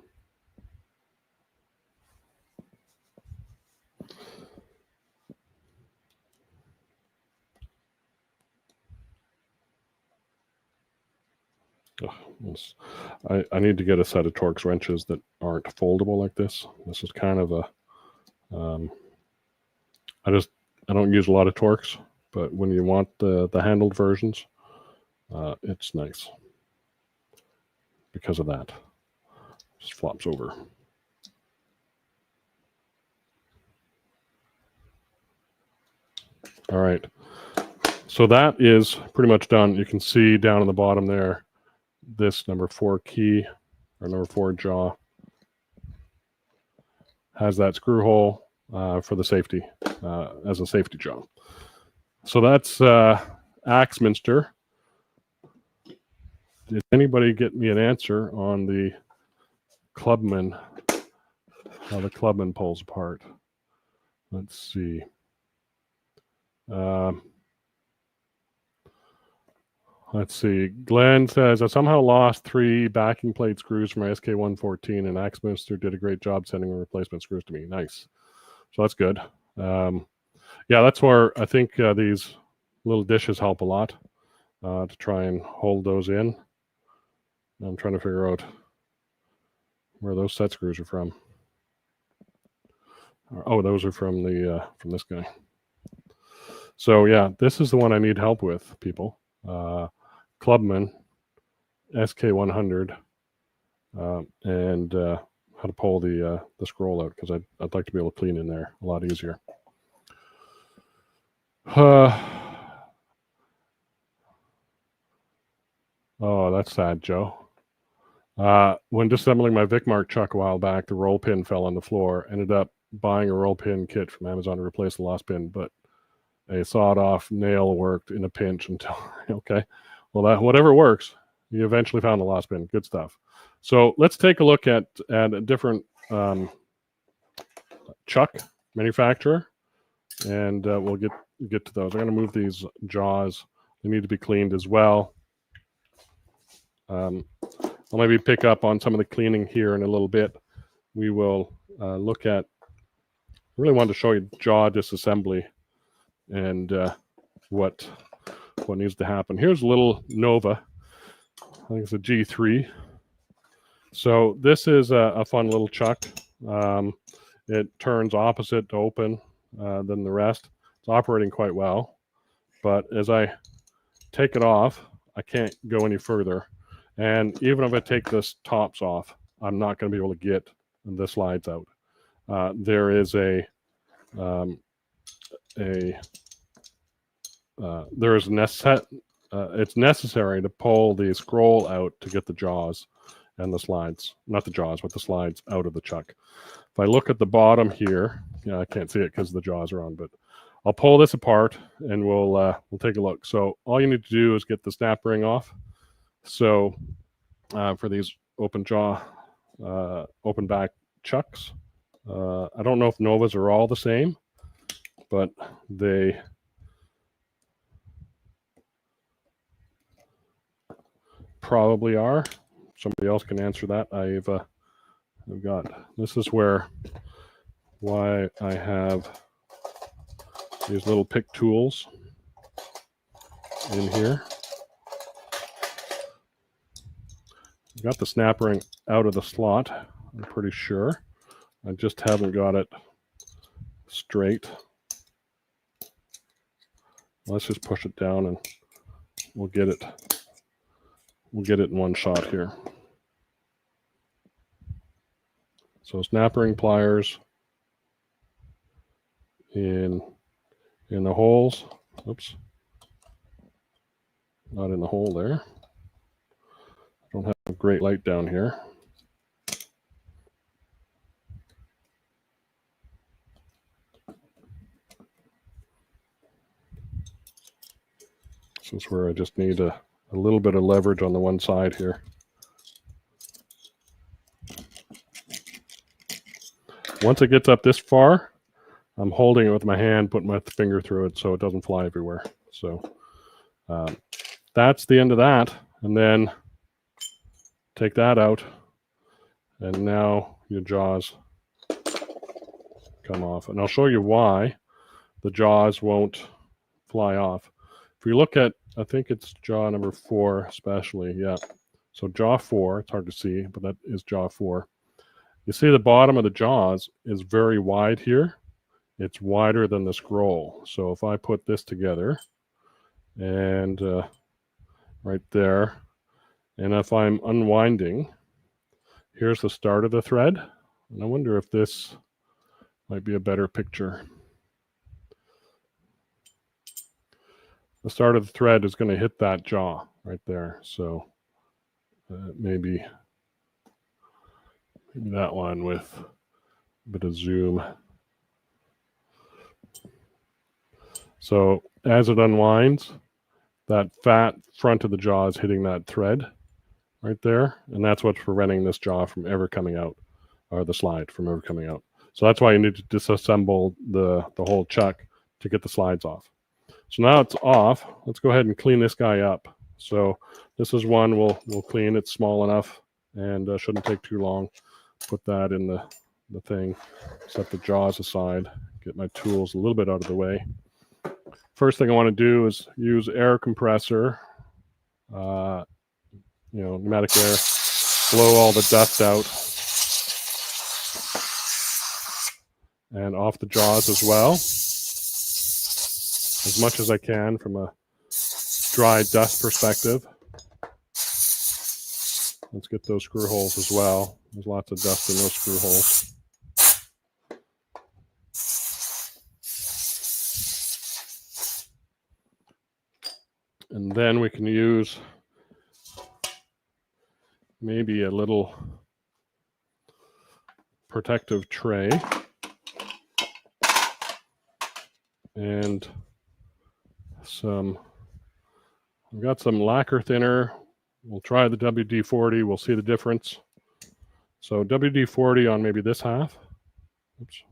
I need to get a set of Torx wrenches that aren't foldable like this. This is kind of a I don't use a lot of Torx, but when you want the handled versions, it's nice because of that. Just flops over. All right. So that is pretty much done. You can see down on the bottom there, this number 4 key or number 4 jaw has that screw hole for the safety, as a safety jaw. So that's Axminster. Did anybody get me an answer on the Clubman, how the Clubman pulls apart? Let's see. Let's see. Glenn says, I somehow lost 3 backing plate screws from my SK114, and Axminster did a great job sending replacement screws to me. Nice. So that's good. Yeah, that's where I think these little dishes help a lot to try and hold those in. I'm trying to figure out where those set screws are from. Oh, those are from from this guy. So yeah, this is the one I need help with, people. Clubman SK100, and how to pull the scroll out, because I'd like to be able to clean in there a lot easier. Oh, that's sad, Joe. When disassembling my Vicmarc chuck a while back, the roll pin fell on the floor. Ended up buying a roll pin kit from Amazon to replace the lost pin, but a sawed-off nail worked in a pinch until okay. Well, that whatever works, you eventually found the lost pin. Good stuff. So let's take a look at a different chuck manufacturer, and we'll get to those. I'm going to move these jaws. They need to be cleaned as well. I'll maybe pick up on some of the cleaning here in a little bit. We will look at, I really wanted to show you jaw disassembly and what needs to happen. Here's a little Nova. I think it's a G3. So this is a fun little chuck. It turns opposite to open than the rest. It's operating quite well. But as I take it off, I can't go any further. And even if I take this tops off, I'm not going to be able to get the slides out. There is it's necessary to pull the scroll out to get the jaws, and the slides, not the jaws, but the slides out of the chuck. If I look at the bottom here, I can't see it because the jaws are on, but I'll pull this apart and we'll take a look. So all you need to do is get the snap ring off. So for these open jaw, open back chucks, I don't know if Novas are all the same, but they probably are. Somebody else can answer that. I've got, this is why I have these little pick tools in here. I've got the snap ring out of the slot, I'm pretty sure. I just haven't got it straight. Let's just push it down and we'll get it in one shot here. So snap ring pliers in the holes. Oops. Not in the hole there. I don't have a great light down here. This is where I just need a little bit of leverage on the one side here. Once it gets up this far, I'm holding it with my hand, putting my finger through it so it doesn't fly everywhere. So that's the end of that. And then take that out. And now your jaws come off. And I'll show you why the jaws won't fly off. If you look at, I think it's jaw number 4 especially, yeah. So jaw 4, it's hard to see, but that is jaw 4. You see the bottom of the jaws is very wide here. It's wider than the scroll. So if I put this together and right there, and if I'm unwinding, here's the start of the thread. And I wonder if this might be a better picture. The start of the thread is going to hit that jaw right there. So maybe that one with a bit of zoom. So as it unwinds, that fat front of the jaw is hitting that thread right there. And that's what's preventing this jaw from ever coming out, or the slide from ever coming out. So that's why you need to disassemble the whole chuck to get the slides off. So now it's off. Let's go ahead and clean this guy up. So this is one we'll clean. It's small enough and shouldn't take too long. Put that in the thing. Set the jaws aside. Get my tools a little bit out of the way. First thing I want to do is use air compressor. Pneumatic air. Blow all the dust out. And off the jaws as well. As much as I can from a dry dust perspective. Let's get those screw holes as well. There's lots of dust in those screw holes. And then we can use maybe a little protective tray. And I've got some lacquer thinner. We'll try the WD-40. We'll see the difference. So WD-40 on maybe this half. Oops.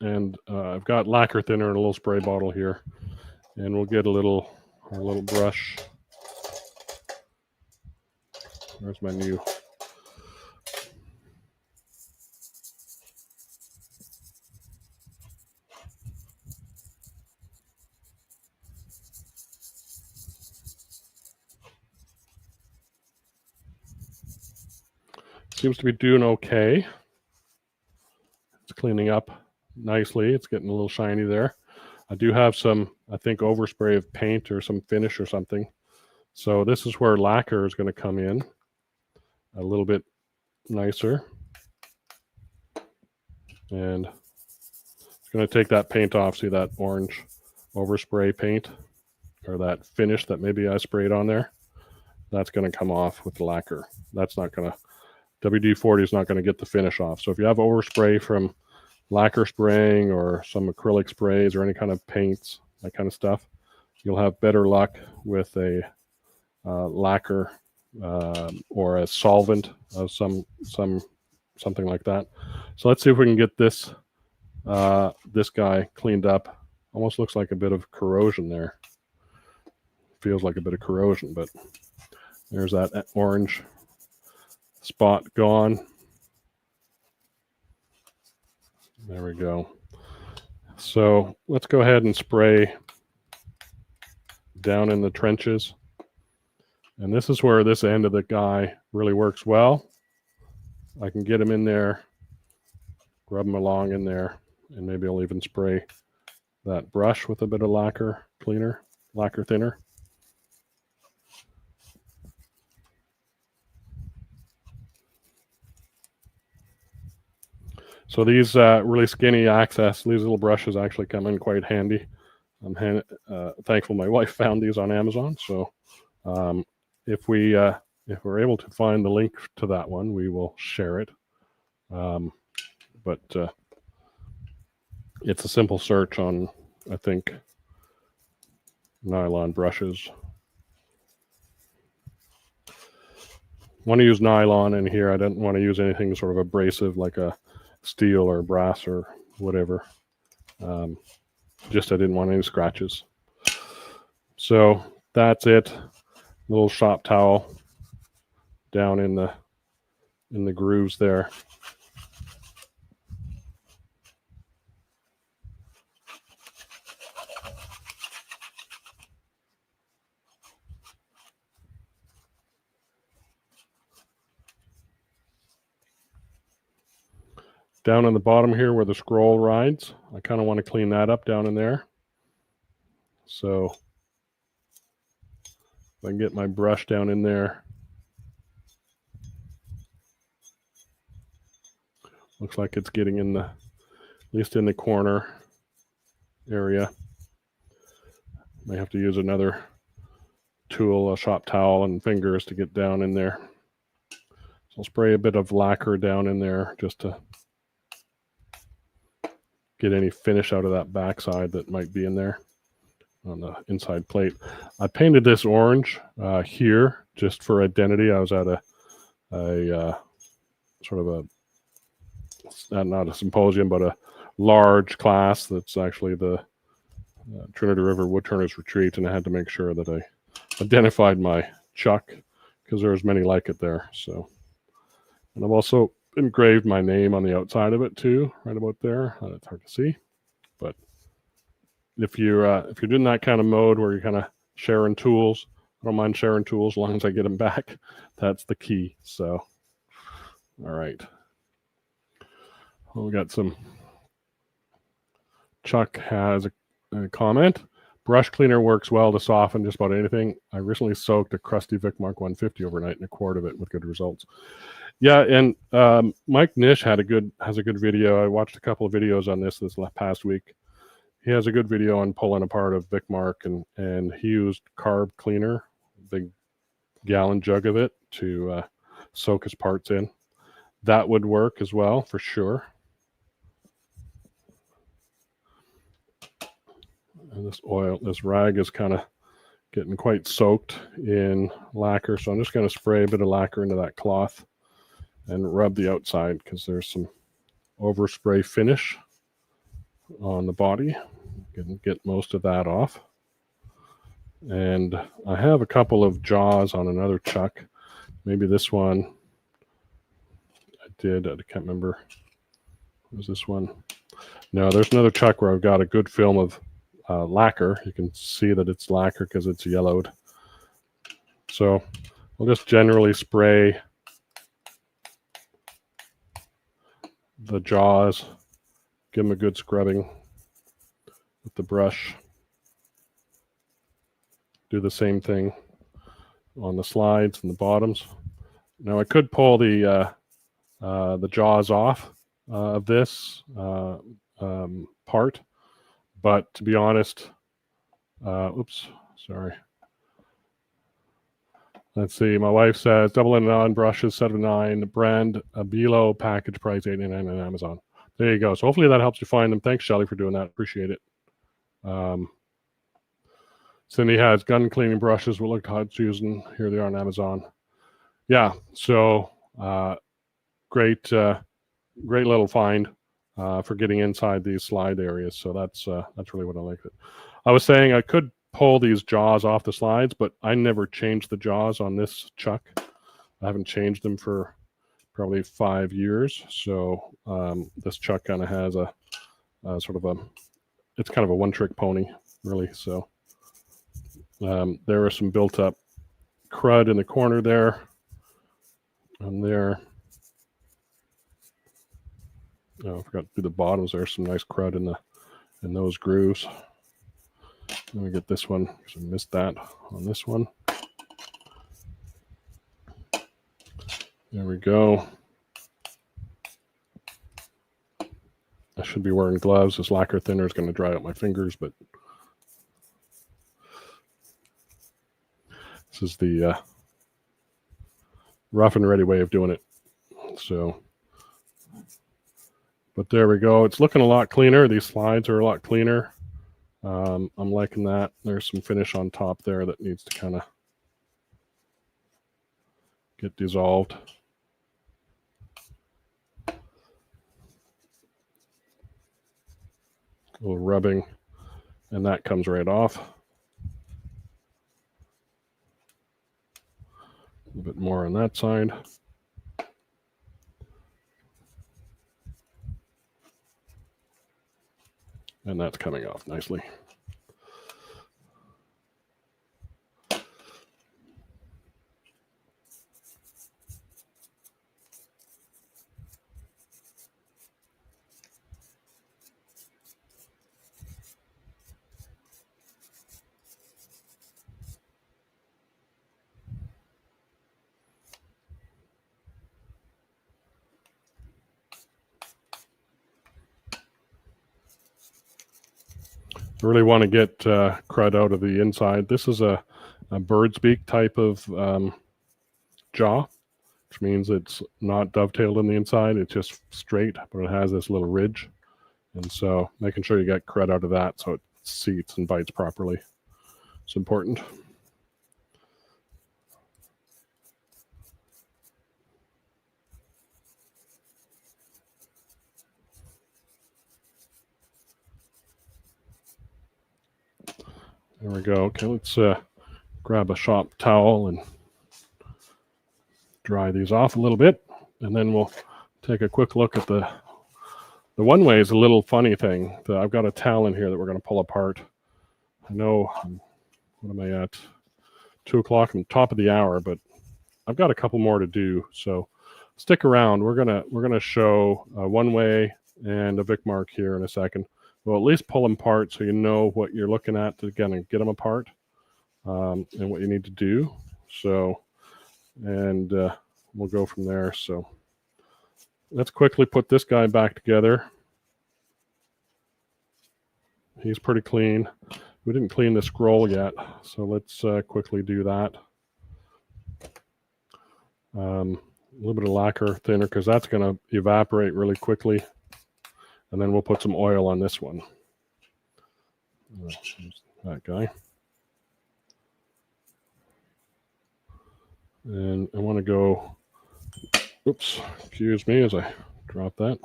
And I've got lacquer thinner in a little spray bottle here. And we'll get our little brush. There's my new. Seems to be doing okay. It's cleaning up nicely. It's getting a little shiny there. I do have some, I think, overspray of paint or some finish or something. So this is where lacquer is going to come in a little bit nicer. And it's going to take that paint off. See that orange overspray paint? or that finish that maybe I sprayed on there, that's going to come off with the lacquer. That's not going to, WD-40 is not going to get the finish off. So if you have overspray from lacquer spraying or some acrylic sprays or any kind of paints, that kind of stuff, you'll have better luck with a lacquer or a solvent of something like that. So let's see if we can get this this guy cleaned up. Almost looks like a bit of corrosion there. Feels like a bit of corrosion, but there's that orange spot gone. There we go. So let's go ahead and spray down in the trenches. And this is where this end of the guy really works well. I can get him in there, rub him along in there, and maybe I'll even spray that brush with a bit of lacquer thinner. So these really skinny these little brushes actually come in quite handy. I'm thankful my wife found these on Amazon. So if we're able to find the link to that one, we will share it. But it's a simple search on, I think, nylon brushes. Want to use nylon in here. I didn't want to use anything sort of abrasive like a steel or brass or whatever. Just I didn't want any scratches. So that's it. Little shop towel down in the grooves there. Down on the bottom here where the scroll rides, I kind of want to clean that up down in there. So if I can get my brush down in there. Looks like it's getting in at least in the corner area. May have to use another tool, a shop towel and fingers to get down in there. So I'll spray a bit of lacquer down in there just to get any finish out of that backside that might be in there on the inside plate. I painted this orange here just for identity. I was at a sort of a, not a symposium, but a large class that's actually the Trinity River Woodturners retreat, and I had to make sure that I identified my chuck because there's many like it there. So, and I've also engraved my name on the outside of it too, right about there. It's hard to see, but if you're doing that kind of mode where you're kind of sharing tools, I don't mind sharing tools as long as I get them back. That's the key. So, all right. Well, we got some. Chuck has a comment. Brush cleaner works well to soften just about anything. I recently soaked a crusty Vicmarc 150 overnight in a quart of it with good results. Yeah, and Mike Nish has a good video. I watched a couple of videos on this past week. He has a good video on pulling apart of Vicmarc, and he used carb cleaner, big gallon jug of it, to soak his parts in. That would work as well for sure. And this rag is kind of getting quite soaked in lacquer, so I'm just going to spray a bit of lacquer into that cloth and rub the outside because there's some overspray finish on the body. Get most of that off. And I have a couple of jaws on another chuck. Maybe this one I can't remember. Was this one? No, there's another chuck where I've got a good film of lacquer. You can see that it's lacquer because it's yellowed. So I'll just generally spray the jaws, give them a good scrubbing with the brush. Do the same thing on the slides and the bottoms. Now I could pull the jaws off of this part, but to be honest, oops, Sorry. Let's see. My wife says double-ended on brushes, $7.99. Brand below package price $8.99 on Amazon. There you go. So hopefully that helps you find them. Thanks, Shelly, for doing that. Appreciate it. Cindy has gun cleaning brushes. What look how it's using. Here they are on Amazon. Yeah. So great little find for getting inside these slide areas. So that's really what I like. I was saying I could pull these jaws off the slides, but I never changed the jaws on this chuck. I haven't changed them for probably 5 years. So this chuck kind of has a sort of it's kind of a one-trick pony, really. So there are some built-up crud in the corner there, and there. Oh, I forgot to do the bottoms. There's some nice crud in those grooves. Let me get this one because I missed that on this one. There we go. I should be wearing gloves. This lacquer thinner is going to dry out my fingers, but this is the rough and ready way of doing it. So, but there we go. It's looking a lot cleaner. These slides are a lot cleaner. I'm liking that. There's some finish on top there that needs to kind of get dissolved. A little rubbing, and that comes right off. A little bit more on that side. And that's coming off nicely. I really want to get crud out of the inside. This is a bird's beak type of jaw, which means it's not dovetailed on the inside. It's just straight, but it has this little ridge. And so making sure you get crud out of that so it seats and bites properly. It's important. There we go. Okay, let's grab a shop towel and dry these off a little bit. And then we'll take a quick look at the one-way is a little funny thing. I've got a towel in here that we're going to pull apart. I know, what am I at? 2 o'clock on top of the hour, but I've got a couple more to do. So stick around. We're gonna show a one-way and a Vicmarc here in a second. We'll at least pull them apart so you know what you're looking at to get them apart and what you need to do. So, and we'll go from there. So let's quickly put this guy back together. He's pretty clean. We didn't clean the scroll yet, so let's quickly do that. A little bit of lacquer thinner because that's going to evaporate really quickly. And then we'll put some oil on this one. That guy. And I want to go, oops, excuse me as I drop that.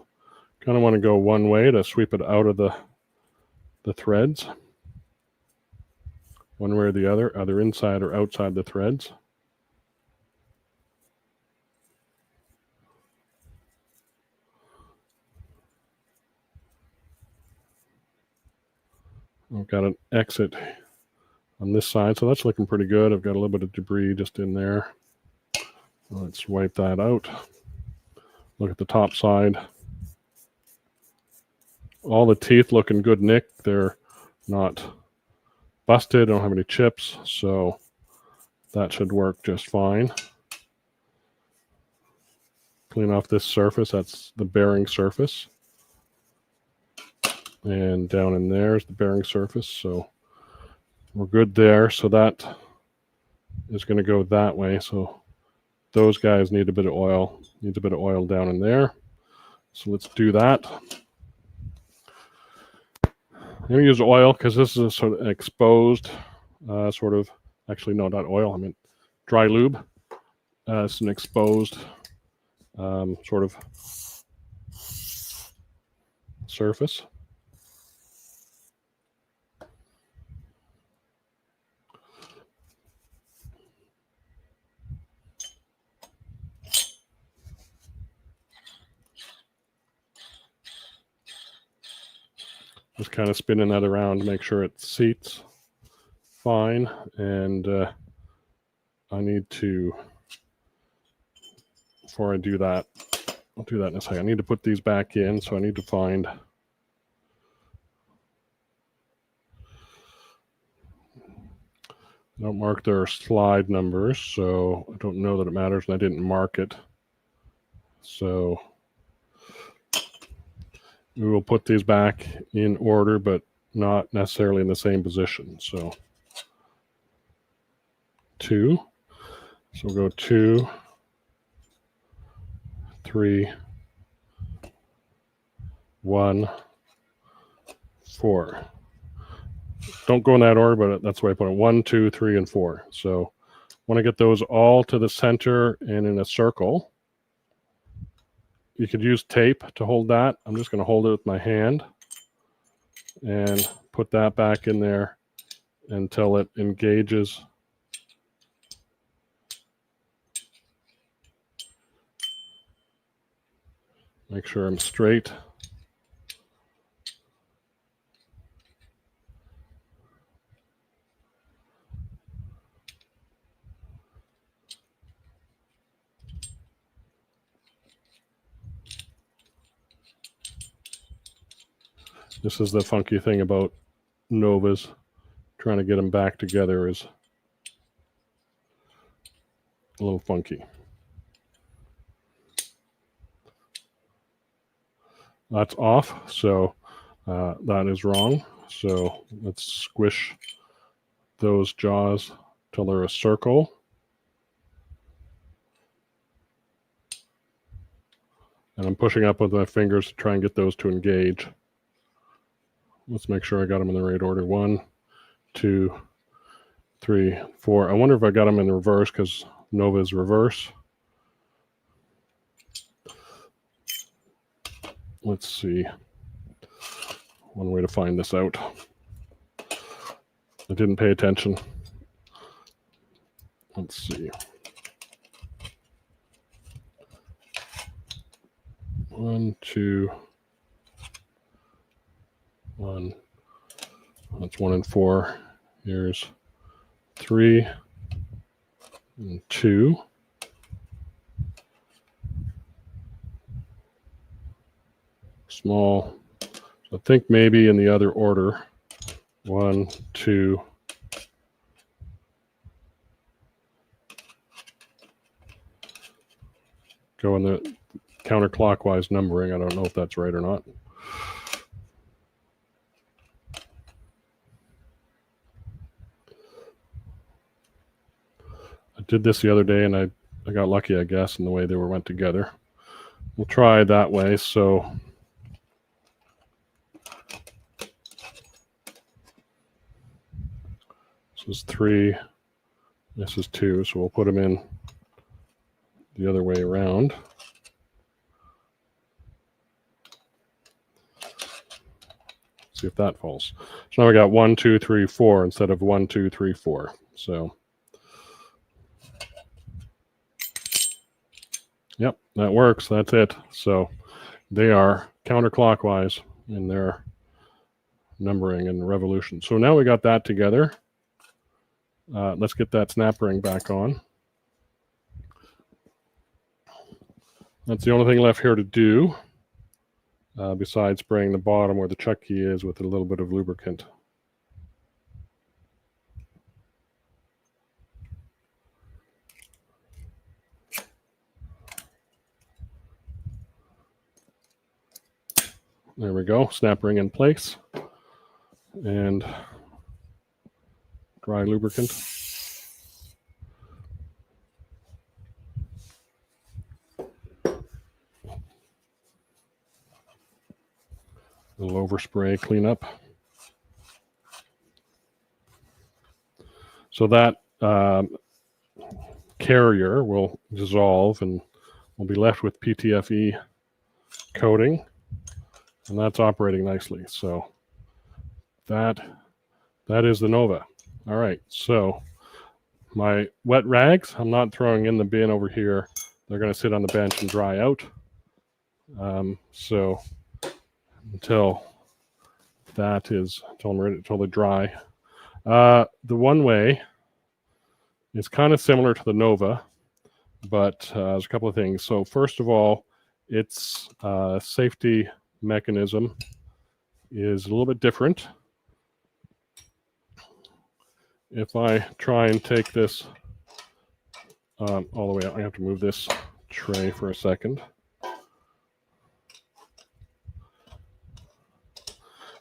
Kind of want to go one way to sweep it out of the threads. One way or the other, either inside or outside the threads. I've got an exit on this side, so that's looking pretty good. I've got a little bit of debris just in there. Let's wipe that out. Look at the top side. All the teeth looking good, Nick. They're not busted. I don't have any chips, so that should work just fine. Clean off this surface. That's the bearing surface. And down in there is the bearing surface. So we're good there. So that is going to go that way. So those guys need a bit of oil. Needs a bit of oil down in there. So let's do that. I'm going to use oil because this is a sort of exposed, actually, no, not oil. I mean dry lube. It's an exposed sort of surface. Just kind of spinning that around to make sure it seats fine. And I need to, before I do that, I'll do that in a second. I need to put these back in, so I need to find I don't mark their slide numbers, so I don't know that it matters, and I didn't mark it. So we will put these back in order, but not necessarily in the same position. So 2. So we'll go 2, 3, 1, 4. Don't go in that order, but that's the way I put it. 1, 2, 3, and 4. So when I get those all to the center and in a circle, you could use tape to hold that. I'm just going to hold it with my hand and put that back in there until it engages. Make sure I'm straight. This is the funky thing about Novas. Trying to get them back together is a little funky. That's off, so that is wrong. So let's squish those jaws till they're a circle. And I'm pushing up with my fingers to try and get those to engage. Let's make sure I got them in the right order. 1, 2, 3, 4. I wonder if I got them in reverse because Nova is reverse. Let's see. One way to find this out. I didn't pay attention. Let's see. 1, 2, 1. That's 1 and 4. Here's 3 and 2. Small. So I think maybe in the other order. 1, 2. Go in the counterclockwise numbering. I don't know if that's right or not. I did this the other day and I got lucky, I guess, in the way they went together. We'll try that way. So this is 3, this is 2, so we'll put them in the other way around. See if that falls. So now we got 1, 2, 3, 4 instead of 1, 2, 3, 4. So yep, that works. That's it. So they are counterclockwise in their numbering and revolution. So now we got that together. Let's get that snap ring back on. That's the only thing left here to do, besides spraying the bottom where the chuck key is with a little bit of lubricant. There we go, snap ring in place. And dry lubricant. A little overspray cleanup. So that carrier will dissolve and we'll be left with PTFE coating, and that's operating nicely. So that is the Nova. All right, so my wet rags, I'm not throwing in the bin over here. They're going to sit on the bench and dry out. So until they're dry. The one way is kind of similar to the Nova, but there's a couple of things. So first of all, its safety mechanism is a little bit different. If I try and take this all the way out, I have to move this tray for a second.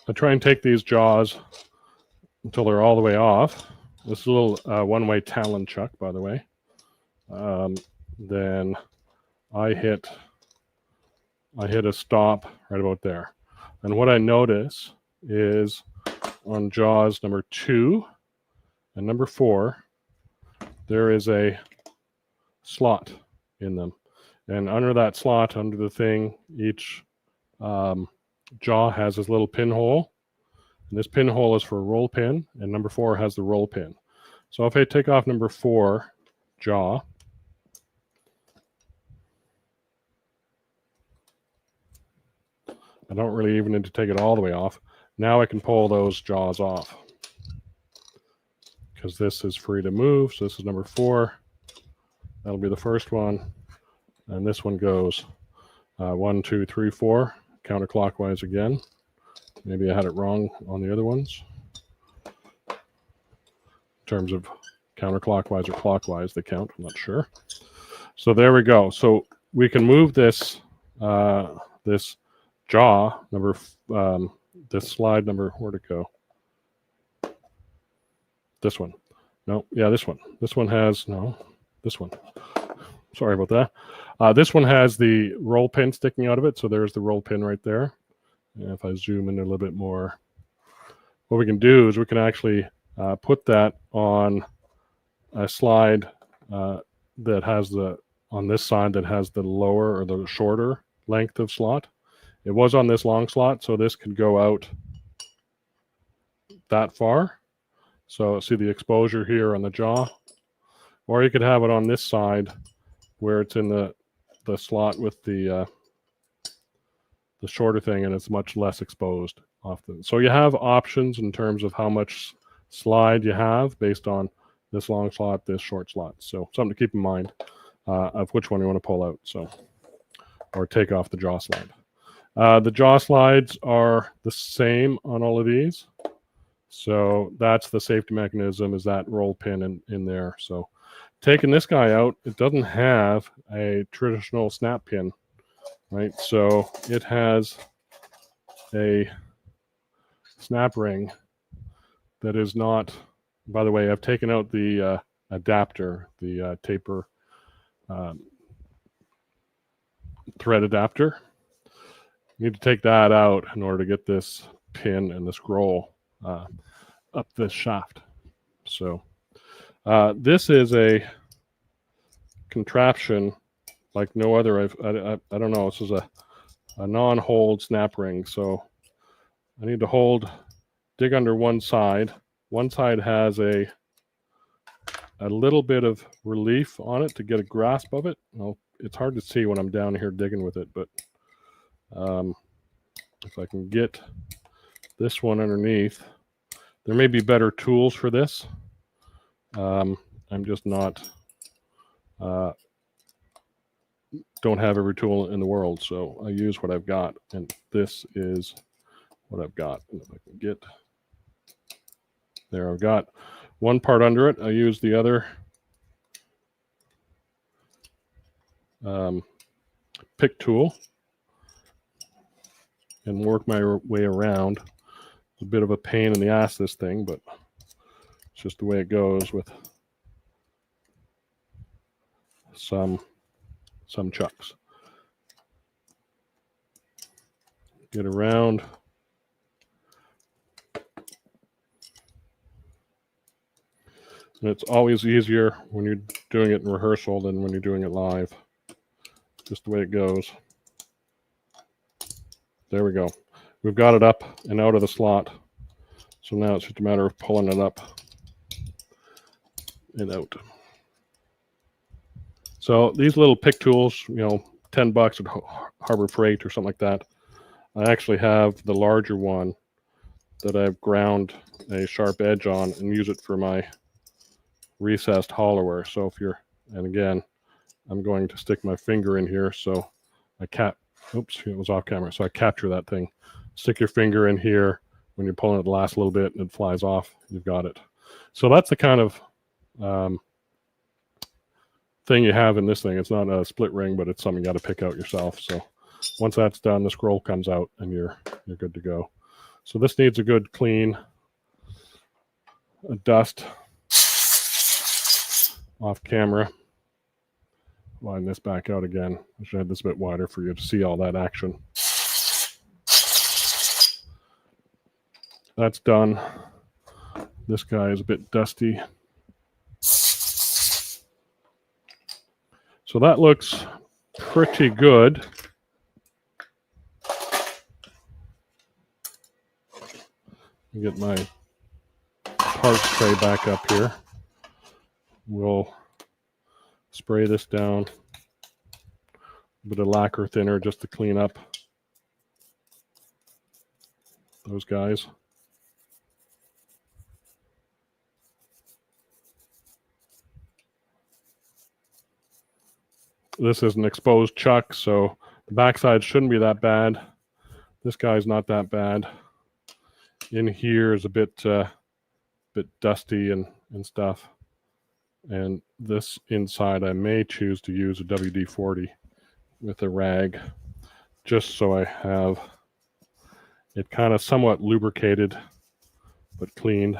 I try and take these jaws until they're all the way off. This is a little one-way Talon chuck, by the way. Then I hit a stop right about there. And what I notice is on jaws number 2 and number 4, there is a slot in them. And under that slot, under the thing, each jaw has this little pinhole. And this pinhole is for a roll pin, and number 4 has the roll pin. So if I take off number 4 jaw, I don't really even need to take it all the way off. Now I can pull those jaws off because this is free to move. So this is number 4. That'll be the first one. And this one goes 1, 2, 3, 4, counterclockwise again. Maybe I had it wrong on the other ones. In terms of counterclockwise or clockwise, they count. I'm not sure. So there we go. So we can move this this jaw number, this slide number, where'd it go? This one. No, yeah, this one. This one has, no, this one. Sorry about that. This one has the roll pin sticking out of it. So there's the roll pin right there. And if I zoom in a little bit more, what we can do is we can actually put that on a slide that has on this side that has the lower or the shorter length of slot. It was on this long slot, so this could go out that far. So see the exposure here on the jaw. Or you could have it on this side where it's in the slot with the shorter thing, and it's much less exposed often. So you have options in terms of how much slide you have based on this long slot, this short slot. So something to keep in mind of which one you want to pull out. So, or take off the jaw slide. The jaw slides are the same on all of these. So that's the safety mechanism, is that roll pin in there. So taking this guy out, it doesn't have a traditional snap pin, right? So it has a snap ring that is not, by the way, I've taken out the adapter, the taper thread adapter. You need to take that out in order to get this pin and the scroll up this shaft. So this is a contraption like no other. I don't know. This is a non-hold snap ring. So I need to dig under one side. One side has a little bit of relief on it to get a grasp of it. Well, it's hard to see when I'm down here digging with it, but if I can get this one underneath, there may be better tools for this. I'm just not, don't have every tool in the world, so I use what I've got, and this is what I've got. And if I can get there, I've got one part under it. I use the other pick tool and work my way around. It's a bit of a pain in the ass, this thing, but It's just the way it goes with some chucks. Get around. And it's always easier when you're doing it in rehearsal than when you're doing it live. Just the way it goes. There we go. We've got it up and out of the slot. So now it's just a matter of pulling it up and out. So these little pick tools, you know, $10 at Harbor Freight or something like that. I actually have the larger one that I've ground a sharp edge on and use it for my recessed hollower. So if you're, and again, I'm going to stick my finger in here. So oops, it was off camera. So I capture that thing. Stick your finger in here. When you're pulling it the last little bit and it flies off, you've got it. So that's the kind of thing you have in this thing. It's not a split ring, but it's something you got to pick out yourself. So once that's done, the scroll comes out and you're good to go. So this needs a good clean dust off camera. Line this back out again. I should have this a bit wider for you to see all that action. That's done. This guy is a bit dusty. So that looks pretty good. Get my part spray back up here. We'll spray this down. A bit of lacquer thinner just to clean up those guys. This is an exposed chuck, so the backside shouldn't be that bad. This guy's not that bad. In here is a bit dusty and stuff. And this inside, I may choose to use a WD-40 with a rag, just so I have it kind of somewhat lubricated, but cleaned.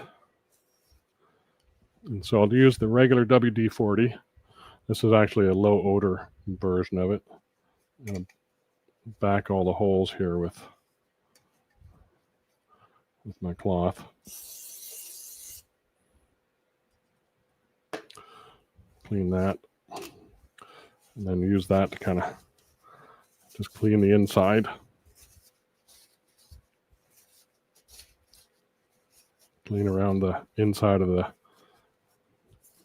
And so I'll use the regular WD-40. This is actually a low odor version of it. I'm going to back all the holes here with my cloth. Clean that. And then use that to kind of just clean the inside. Clean around the inside of the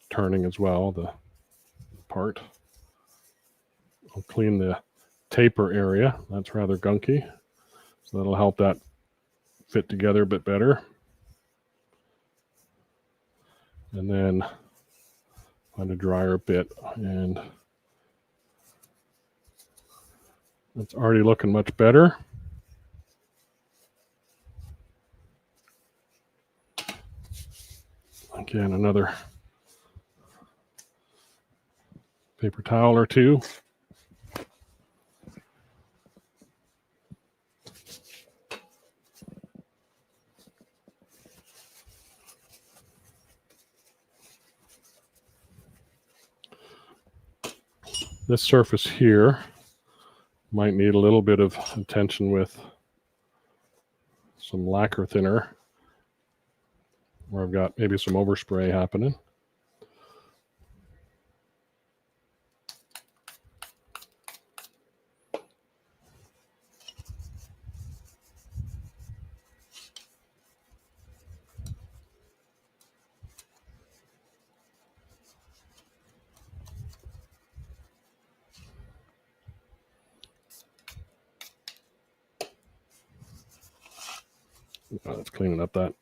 turning as well, the part. I'll clean the taper area. That's rather gunky. So that'll help that fit together a bit better. And then find a drier bit, and that's already looking much better. Again, another paper towel or two. This surface here might need a little bit of attention with some lacquer thinner, where I've got maybe some overspray happening. That's cleaning up that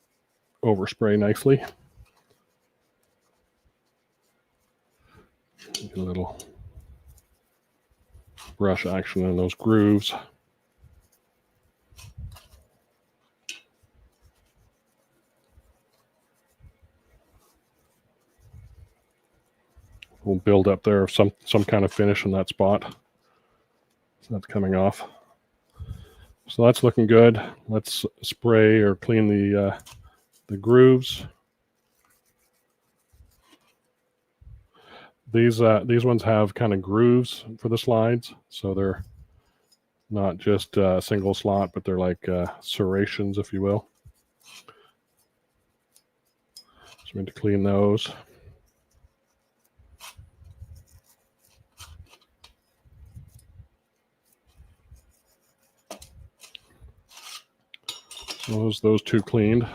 overspray nicely. A little brush action in those grooves. We'll build up there some kind of finish in that spot. So that's coming off. So that's looking good. Let's spray or clean the grooves. These ones have kind of grooves for the slides, so they're not just a single slot, but they're like serrations, if you will. So we need to clean those. So those two cleaned.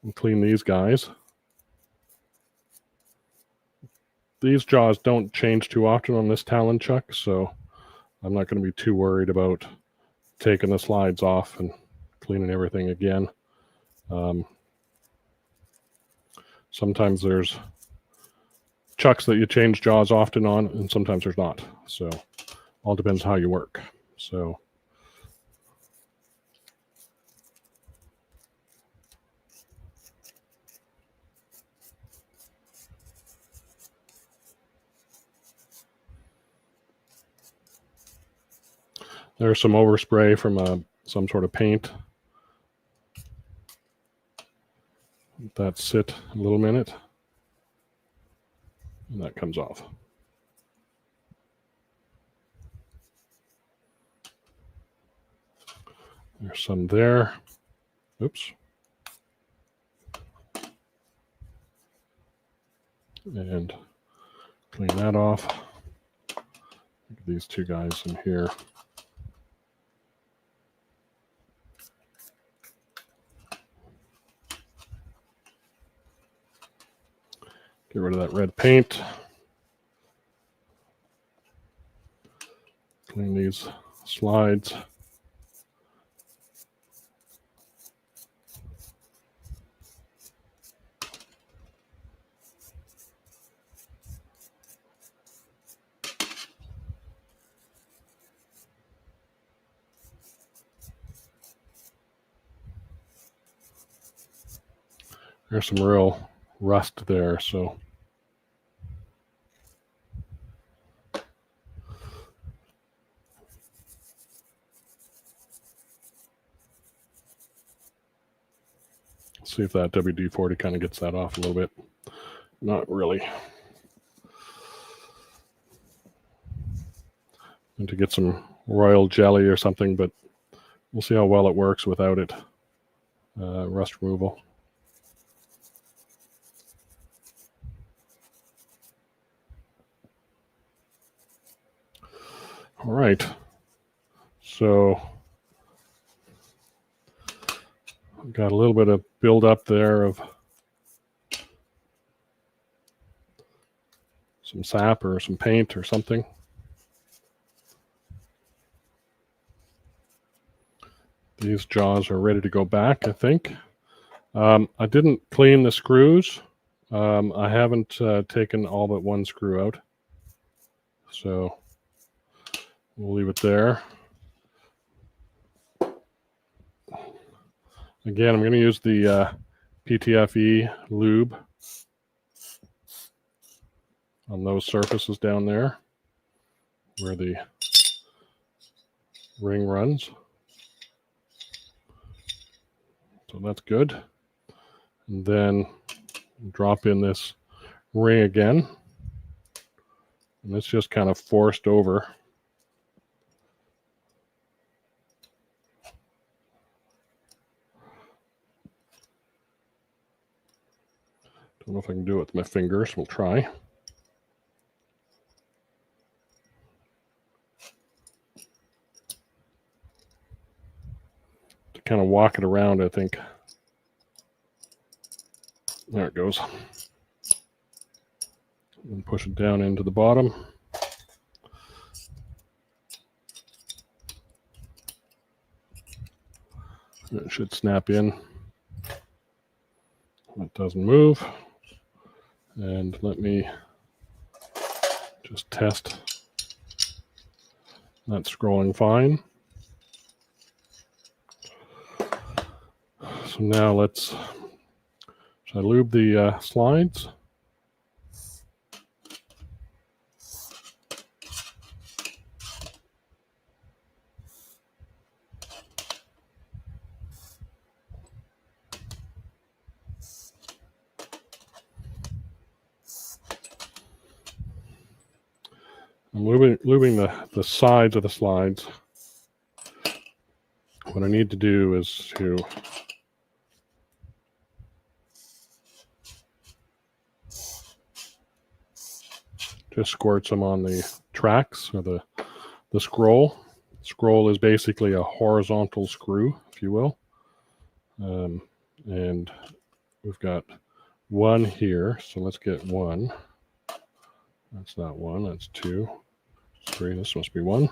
We'll clean these guys. These jaws don't change too often on this Talon chuck, so I'm not going to be too worried about taking the slides off and cleaning everything again. Sometimes there's chucks that you change jaws often on, and sometimes there's not. So all depends how you work. So there's some overspray from some sort of paint. Let that sit a little minute, and that comes off. There's some there. Oops. And clean that off. These two guys in here. Get rid of that red paint. Clean these slides. There's some real rust there, so see if that WD-40 kind of gets that off a little bit. Not really. And to get some royal jelly or something, but we'll see how well it works without it. Rust removal. All right. So I've got a little bit of buildup there of some sap or some paint or something. These jaws are ready to go back, I think. I didn't clean the screws. I haven't taken all but one screw out. So we'll leave it there. Again, I'm going to use the PTFE lube on those surfaces down there where the ring runs. So that's good. And then drop in this ring again. And it's just kind of forced over. Don't know if I can do it with my fingers. We'll try. To kind of walk it around, I think. There it goes. And push it down into the bottom. It should snap in. It doesn't move. And let me just test. That's scrolling fine. So now should I lube the slides? I'm lubing the sides of the slides. What I need to do is to just squirt some on the tracks or the scroll. Scroll is basically a horizontal screw, if you will. And we've got one here, so let's get one. That's not one, that's two. Three, this must be one.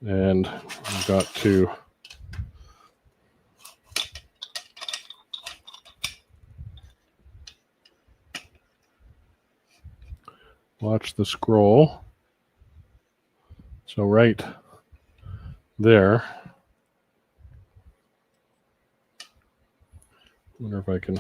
And we've got to watch the scroll. So right there, wonder if I can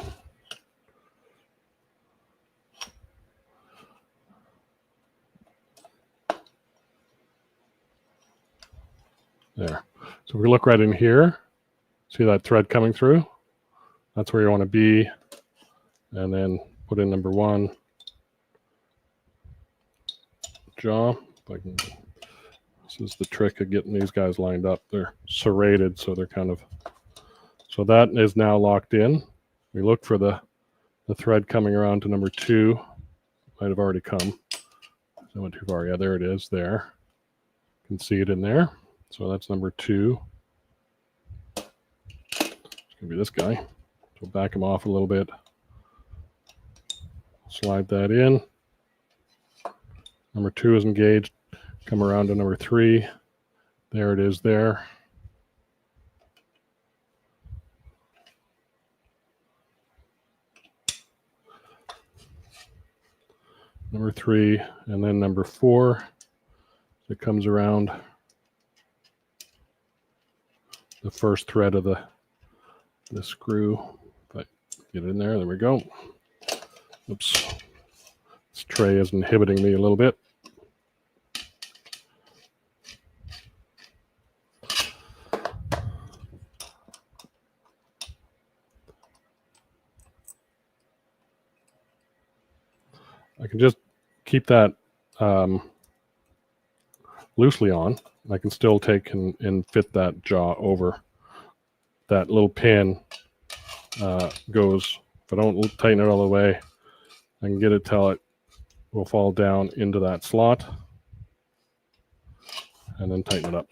there. So if we look right in here, see that thread coming through? That's where you want to be. And then put in number one jaw. This is the trick of getting these guys lined up. They're serrated, so they're kind of, so that is now locked in. We look for the thread coming around to number two. Might have already come. I went too far. Yeah, there it is there. You can see it in there. So that's number two. It's going to be this guy. So back him off a little bit. Slide that in. Number two is engaged. Come around to number three. There it is there. Number three, and then number four. It comes around the first thread of the screw. If I get it in there, there we go. Oops. This tray is inhibiting me a little bit. I can just keep that loosely on. I can still take and fit that jaw over. That little pin goes, if I don't tighten it all the way, I can get it till it will fall down into that slot and then tighten it up.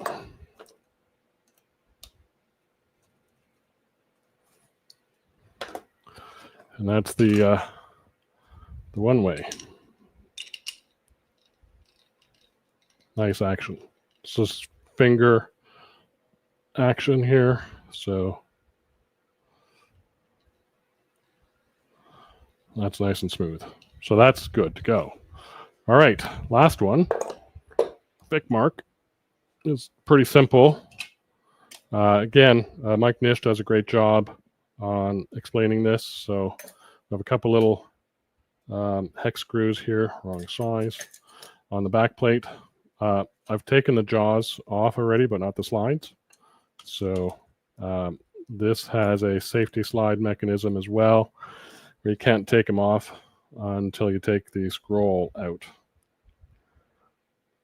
And that's the one way. Nice action. It's just finger action here. So that's nice and smooth. So that's good to go. All right, last one. Vicmarc is pretty simple. Again, Mike Nish does a great job on explaining this. So I have a couple little hex screws here, wrong size, on the back plate. I've taken the jaws off already, but not the slides. So this has a safety slide mechanism as well, where you can't take them off until you take the scroll out.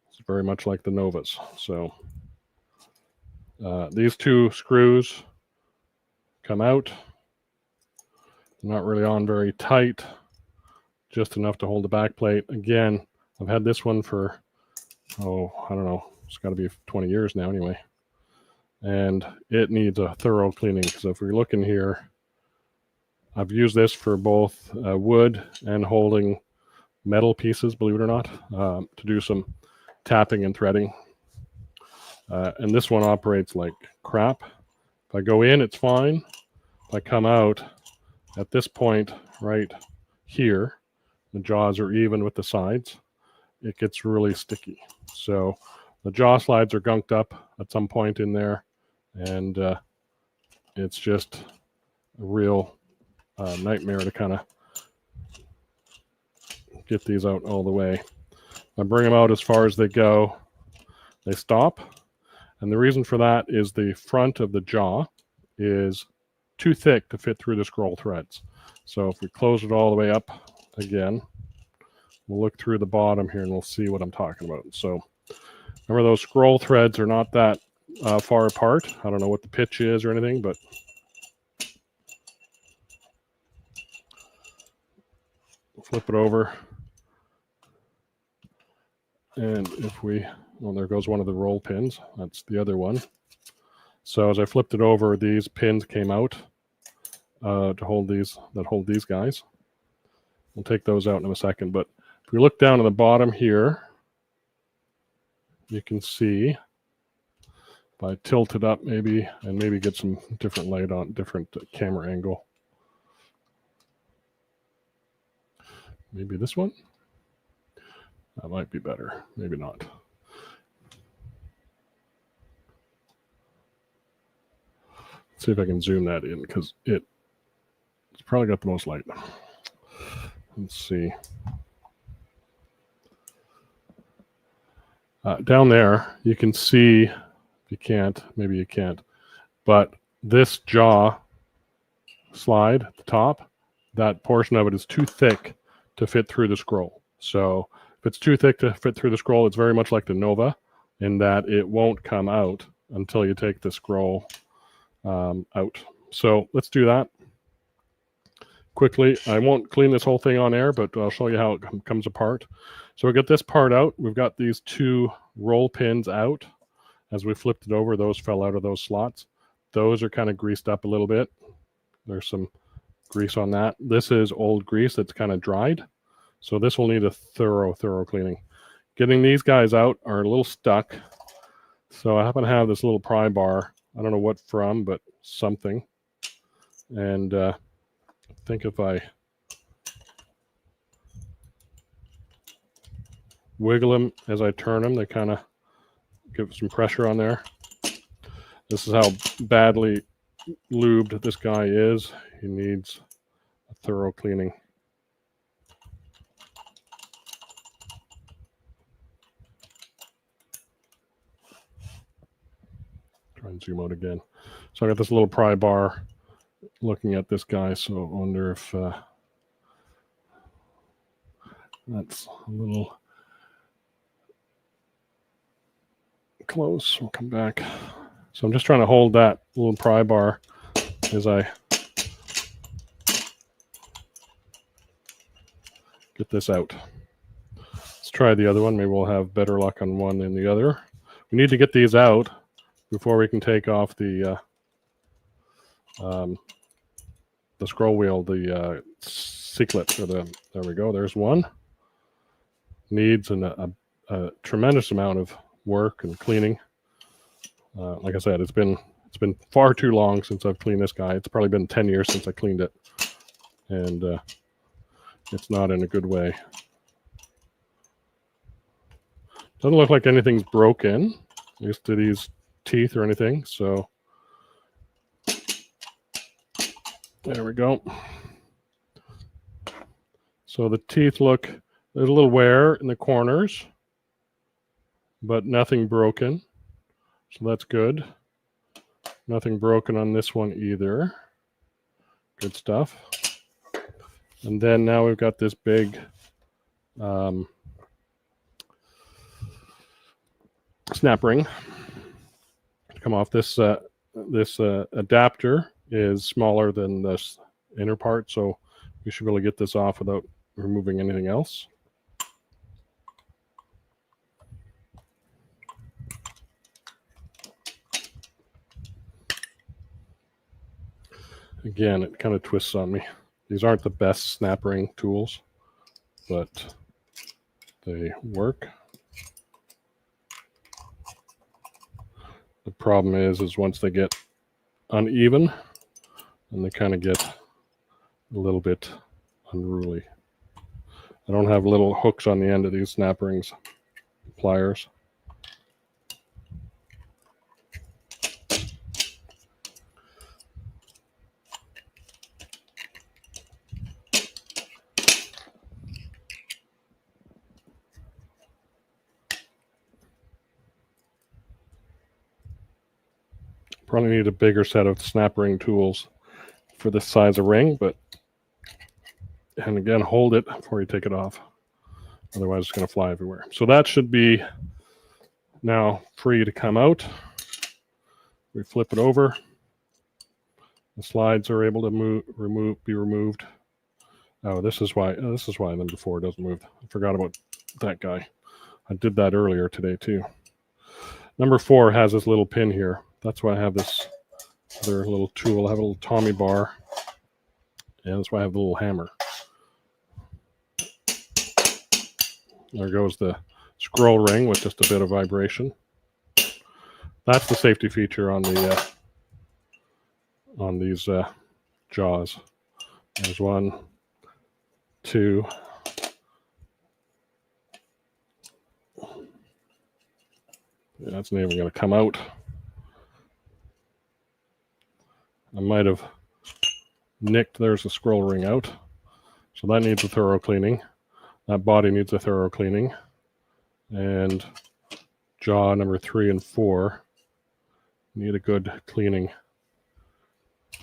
It's very much like the Novas. So these two screws come out. Not really on very tight, just enough to hold the back plate. Again, I've had this one for, I don't know, it's got to be 20 years now anyway. And it needs a thorough cleaning, because if we look in here, I've used this for both wood and holding metal pieces, believe it or not, to do some tapping and threading. And this one operates like crap. If I go in, it's fine. If I come out at this point right here, the jaws are even with the sides, it gets really sticky. So the jaw slides are gunked up at some point in there, and it's just a real nightmare to kind of get these out all the way. I bring them out as far as they go, they stop. And the reason for that is the front of the jaw is too thick to fit through the scroll threads. So if we close it all the way up again, we'll look through the bottom here and we'll see what I'm talking about. So remember, those scroll threads are not that far apart. I don't know what the pitch is or anything, but flip it over. And if we, well, there goes one of the roll pins. That's the other one. So as I flipped it over, these pins came out to hold these, that hold these guys. We'll take those out in a second. But if we look down at the bottom here, you can see, if I tilt it up maybe, and maybe get some different light on, different camera angle. Maybe this one? That might be better. Maybe not. Let's see if I can zoom that in, because it's probably got the most light. Let's see. Down there, you can see, if you can't, maybe you can't, but this jaw slide at the top, that portion of it is too thick to fit through the scroll. So if it's too thick to fit through the scroll, it's very much like the Nova in that it won't come out until you take the scroll out. So let's do that quickly. I won't clean this whole thing on air, but I'll show you how it comes apart. So we got this part out. We've got these two roll pins out. As we flipped it over, those fell out of those slots. Those are kind of greased up a little bit. There's some grease on that. This is old grease that's kind of dried. So this will need a thorough cleaning. Getting these guys out are a little stuck. So I happen to have this little pry bar. I don't know what from, but something. And I think if I wiggle them as I turn them, they kind of give some pressure on there. This is how badly lubed this guy is. He needs a thorough cleaning. Try and zoom out again. So I got this little pry bar looking at this guy, so I wonder if that's a little close. We'll come back. So I'm just trying to hold that little pry bar as I get this out. Let's try the other one. Maybe we'll have better luck on one than the other. We need to get these out before we can take off the scroll wheel, the C-clip. Or there we go. There's one. Needs a tremendous amount of work and cleaning. Like I said, it's been far too long since I've cleaned this guy. It's probably been 10 years since I cleaned it, and it's not in a good way. Doesn't look like anything's broken, at least to these teeth or anything. So there we go. So the teeth look, there's a little wear in the corners, but nothing broken. So that's good. Nothing broken on this one either. Good stuff. And then now we've got this big snap ring to come off. This adapter is smaller than this inner part, so we should be able to get this off without removing anything else. Again, it kind of twists on me. These aren't the best snap ring tools, but they work. The problem is once they get uneven, and they kind of get a little bit unruly. I don't have little hooks on the end of these snap rings, pliers. Probably need a bigger set of snap ring tools for this size of ring, but, and again, hold it before you take it off. Otherwise, it's going to fly everywhere. So that should be now free to come out. We flip it over. The slides are able to be removed. Oh, this is why number 4 doesn't move. I forgot about that guy. I did that earlier today too. Number 4 has this little pin here. That's why I have this other little tool. I have a little Tommy bar, and that's why I have the little hammer. There goes the scroll ring with just a bit of vibration. That's the safety feature on the on these jaws. There's 1, 2. That's not even going to come out. I might have nicked. There's the scroll ring out. So that needs a thorough cleaning. That body needs a thorough cleaning. And jaw number 3 and 4 need a good cleaning.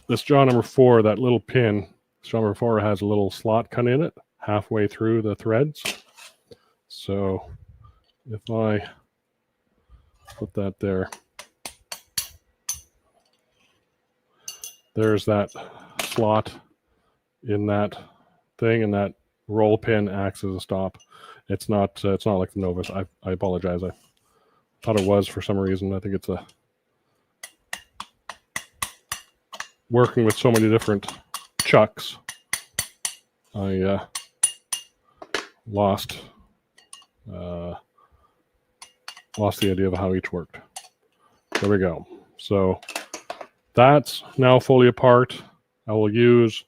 This jaw number 4, that little pin, jaw number 4 has a little slot cut in it halfway through the threads. So if I put that there, there's that slot in that thing, and that roll pin acts as a stop. It's not like the Novus. I apologize. I thought it was for some reason. I think it's a working with so many different chucks. I lost the idea of how each worked. There we go. So that's now fully apart. I will use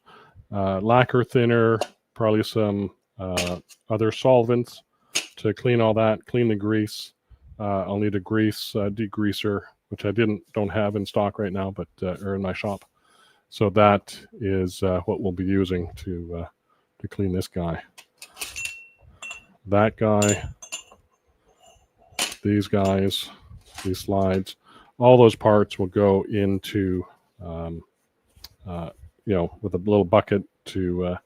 lacquer thinner, probably some other solvents to clean all that, clean the grease. I'll need a grease degreaser, which I don't have in stock right now, but or in my shop. So that is what we'll be using to clean this guy. That guy, these guys, these slides, all those parts will go into, with a little bucket to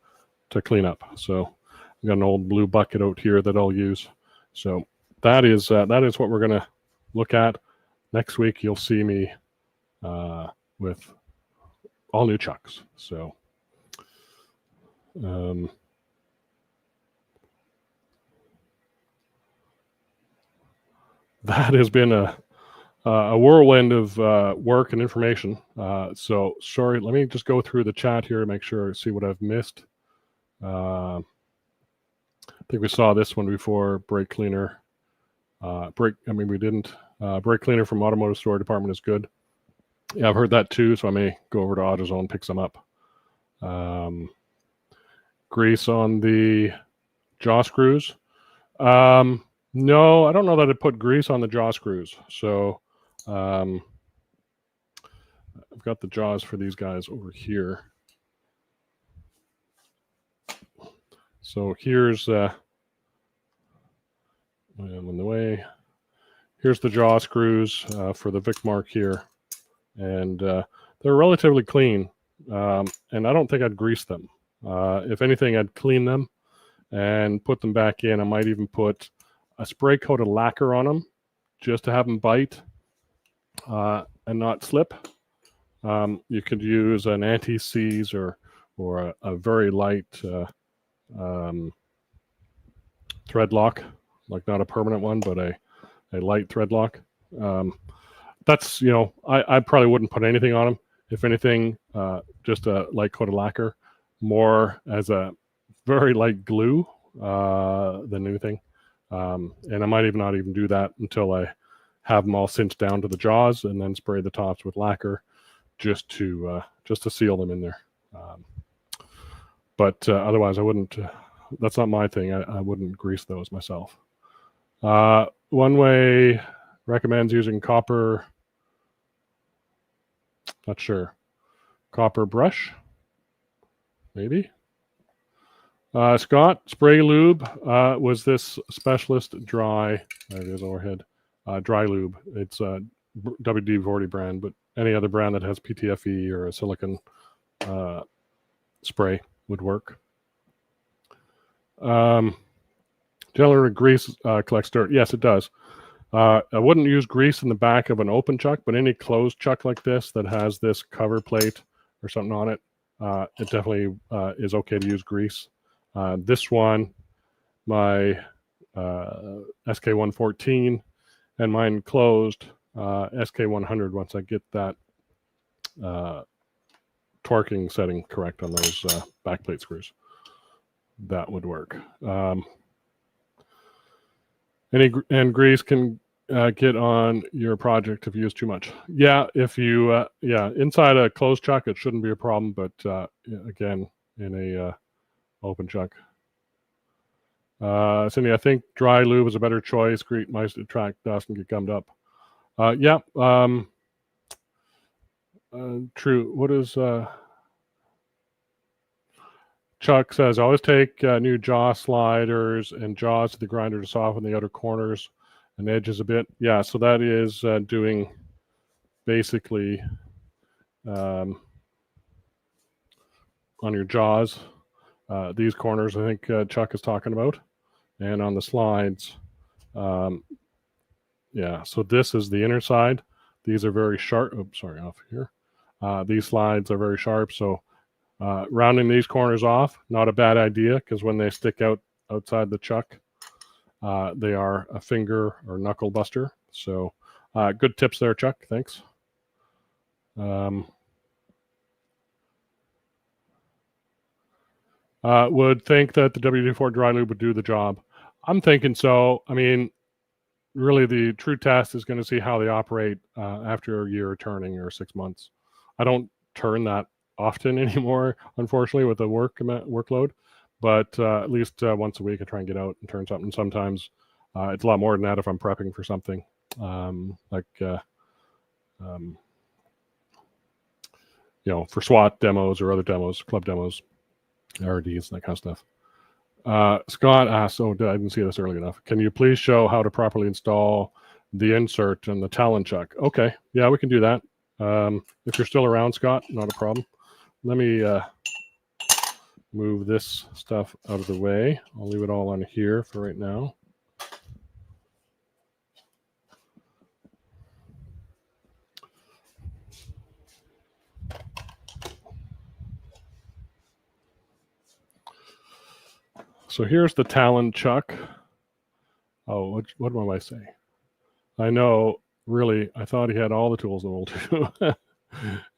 clean up. So I've got an old blue bucket out here that I'll use. So that is what we're going to look at. Next week, you'll see me with all new chucks. So that has been a whirlwind of work and information. So sorry, let me just go through the chat here to make sure, see what I've missed. I think we saw this one before. Brake cleaner. We didn't. Brake cleaner from automotive store department is good. Yeah, I've heard that too, so I may go over to AutoZone and pick some up. Grease on the jaw screws. No, I don't know that it put grease on the jaw screws. So I've got the jaws for these guys over here. So here's in the way. Here's the jaw screws for the Vicmarc here, and they're relatively clean. And I don't think I'd grease them. If anything, I'd clean them and put them back in. I might even put a spray coat of lacquer on them just to have them bite and not slip. You could use an anti-seize or a very light thread lock, like not a permanent one, but a light thread lock. That's, I probably wouldn't put anything on them. If anything, just a light coat of lacquer, more as a very light glue than anything. And I might not even do that until I have them all cinched down to the jaws, and then spray the tops with lacquer just to seal them in there. But otherwise, I wouldn't. That's not my thing. I wouldn't grease those myself. One Way recommends using copper. Not sure. Copper brush, maybe. Scott, Spray Lube was this specialist dry. There it is overhead. Dry lube. It's a WD-40 brand, but any other brand that has PTFE or a silicone spray would work. Generally, grease collects dirt. Yes, it does. I wouldn't use grease in the back of an open chuck, but any closed chuck like this that has this cover plate or something on it, it definitely is okay to use grease. This one, my SK114, and mine closed SK100 once I get that torquing setting correct on those backplate screws. That would work. And grease can get on your project if you use too much. Yeah, if you inside a closed chuck it shouldn't be a problem, but again in a open chuck. Cindy, I think dry lube is a better choice. Grease might attract dust and get gummed up. Yeah. True. What is Chuck says? Always take new jaw sliders and jaws to the grinder to soften the outer corners and edges a bit. Yeah, so that is doing basically on your jaws, these corners. I think Chuck is talking about, and on the slides. Yeah, so this is the inner side. These are very sharp. Oops, sorry, off here. These slides are very sharp, so rounding these corners off, not a bad idea, because when they stick out outside the chuck, they are a finger or knuckle buster. So good tips there, Chuck. Thanks. Would think that the WD-4 dry lube would do the job. I'm thinking so. I mean, really the true test is going to see how they operate after a year of turning or 6 months. I don't turn that often anymore, unfortunately, with the workload, but at least once a week I try and get out and turn something. Sometimes it's a lot more than that if I'm prepping for something for SWAT demos or other demos, club demos, RDs, that kind of stuff. Scott asked, I didn't see this early enough. Can you please show how to properly install the insert and the Talon chuck? Okay, yeah, we can do that. If you're still around, Scott, not a problem. Let me move this stuff out of the way. I'll leave it all on here for right now. So here's the Talon chuck. Oh, what am I saying? I know, really, I thought he had all the tools in the world too.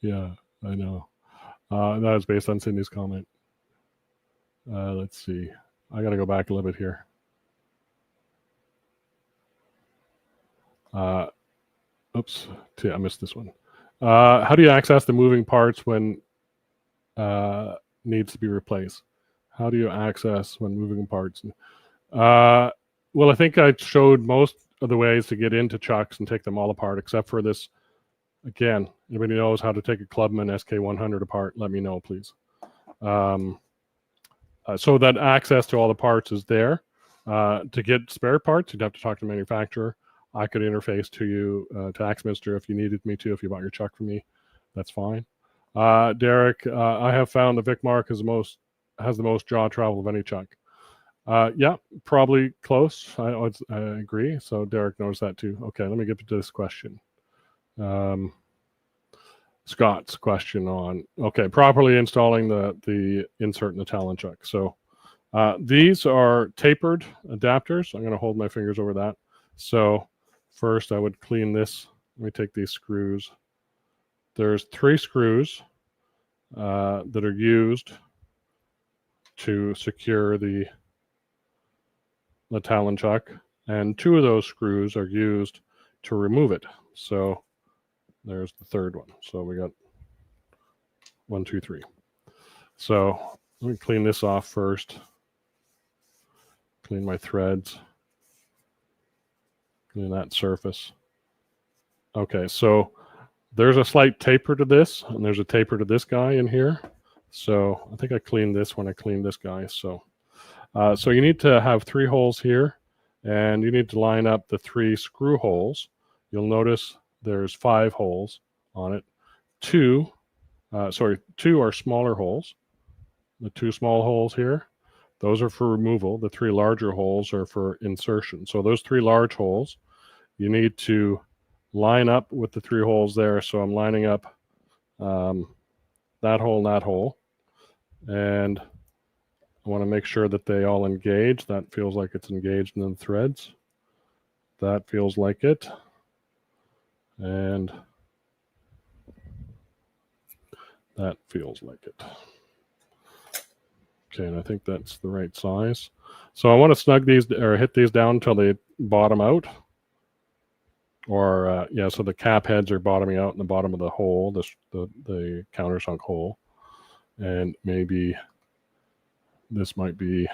Yeah, I know. That was based on Cindy's comment. Let's see. I got to go back a little bit here. Oops, I missed this one. How do you access the moving parts when needs to be replaced? How do you access when moving parts? Well, I think I showed most of the ways to get into chucks and take them all apart, except for this. Again, anybody knows how to take a Clubman SK100 apart, let me know, please. So that access to all the parts is there. To get spare parts, you'd have to talk to the manufacturer. I could interface to you to Axminster if you needed me to. If you bought your chuck from me, that's fine. Derek, I have found the Vicmarc has the most jaw travel of any chuck. Yeah, probably close. I agree. So Derek knows that too. Okay, let me get to this question. Scott's question on, okay, properly installing the insert in the Talon chuck. So these are tapered adapters. I'm going to hold my fingers over that. So first I would clean this. Let me take these screws. There's 3 screws that are used to secure the Talon chuck, and 2 of those screws are used to remove it. So there's the 3rd one. So we got 1, 2, 3. So let me clean this off first. Clean my threads. Clean that surface. Okay, so there's a slight taper to this, and there's a taper to this guy in here. So I think I cleaned this when I cleaned this guy. So so you need to have 3 holes here, and you need to line up the 3 screw holes. You'll notice there's 5 holes on it. 2 are smaller holes. The 2 small holes here. those are for removal. The 3 larger holes are for insertion. So those 3 large holes, you need to line up with the 3 holes there. So I'm lining up that hole and that hole. And I want to make sure that they all engage. That feels like it's engaged in the threads. That feels like it. And that feels like it. Okay, and I think that's the right size. So I want to snug these or hit these down until they bottom out. Or, yeah, so the cap heads are bottoming out in the bottom of the hole, the countersunk hole. And maybe this might be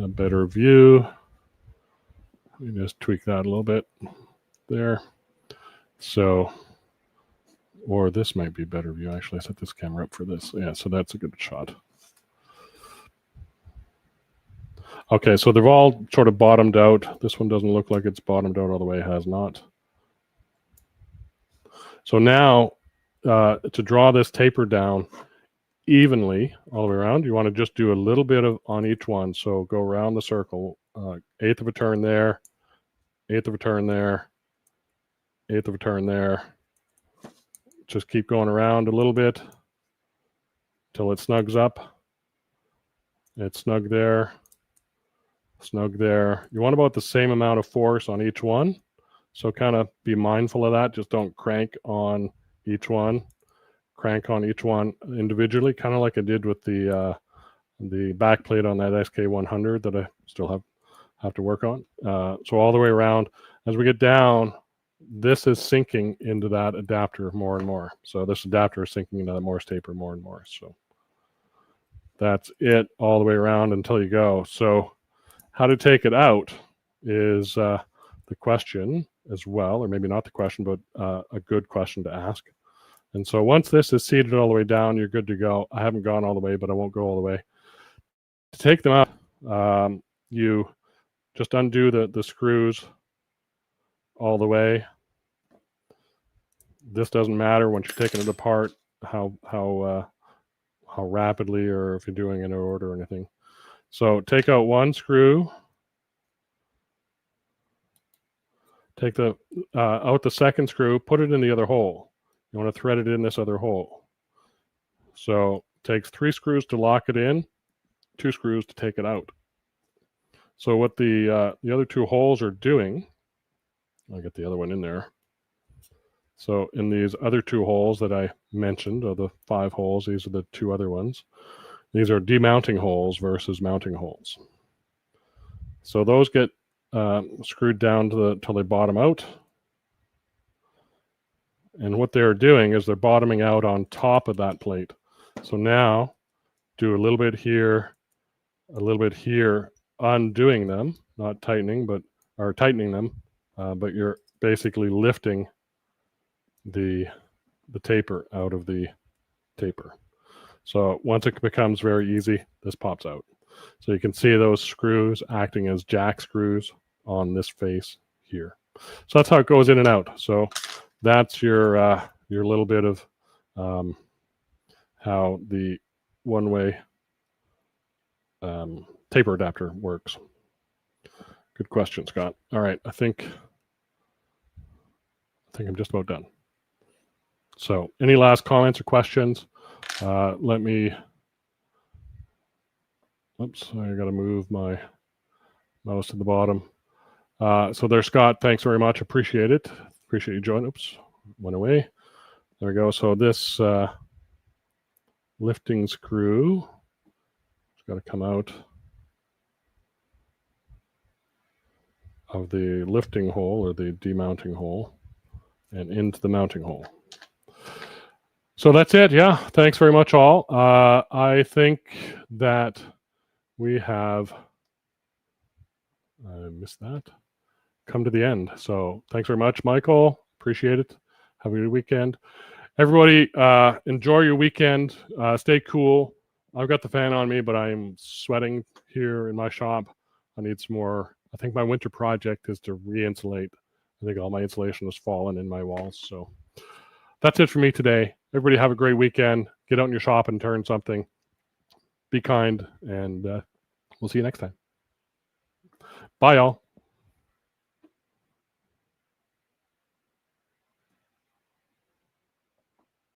a better view. Let me just tweak that a little bit there. So, or this might be a better view. Actually, I set this camera up for this. Yeah, so that's a good shot. Okay, so they've all sort of bottomed out. This one doesn't look like it's bottomed out all the way. It has not. So now, to draw this taper down evenly all the way around, you want to just do a little bit of on each one. So go around the circle, 1/8 of a turn there, 1/8 of a turn there, 1/8 of a turn there. Just keep going around a little bit till it snugs up. It's snug there, snug there. You want about the same amount of force on each one. So kind of be mindful of that. Just don't crank on each one. Crank on each one individually, kind of like I did with the back plate on that SK100 that I still have to work on. So all the way around. As we get down, this is sinking into that adapter more and more. So this adapter is sinking into that Morse taper more and more. So that's it all the way around until you go. So how to take it out is the question as well, or maybe not the question, but a good question to ask. And so once this is seated all the way down, you're good to go. I haven't gone all the way, but I won't go all the way. To take them out, you just undo the screws all the way. This doesn't matter once you're taking it apart, how rapidly or if you're doing it in order or anything. So take out one screw. Take out the second screw, put it in the other hole. You want to thread it in this other hole. So it takes 3 screws to lock it in, 2 screws to take it out. So what the other 2 holes are doing, I'll get the other one in there. So in these other 2 holes that I mentioned, of the 5 holes, these are the 2 other ones. These are demounting holes versus mounting holes. So those get screwed down till they bottom out. And what they're doing is they're bottoming out on top of that plate. So now do a little bit here, a little bit here, undoing them, not tightening, or tightening them, but you're basically lifting the taper out of the taper. So once it becomes very easy, this pops out. So you can see those screws acting as jack screws on this face here. So that's how it goes in and out. So that's your little bit of how the one-way taper adapter works. Good question, Scott. All right, I think I'm just about done. So any last comments or questions? Let me, oops, I got to move my mouse to the bottom. So there's Scott. Thanks very much. Appreciate it. Appreciate you joining. Oops, went away. There we go. So this lifting screw has got to come out of the lifting hole or the demounting hole and into the mounting hole. So that's it. Yeah. Thanks very much, all. I think that we have, I missed that, come to the end. So thanks very much, Michael. Appreciate it. Have a good weekend. Everybody, enjoy your weekend. Stay cool. I've got the fan on me, but I'm sweating here in my shop. I need some more. I think my winter project is to re-insulate. I think all my insulation has fallen in my walls. So that's it for me today. Everybody have a great weekend. Get out in your shop and turn something. Be kind and We'll see you next time. Bye, y'all.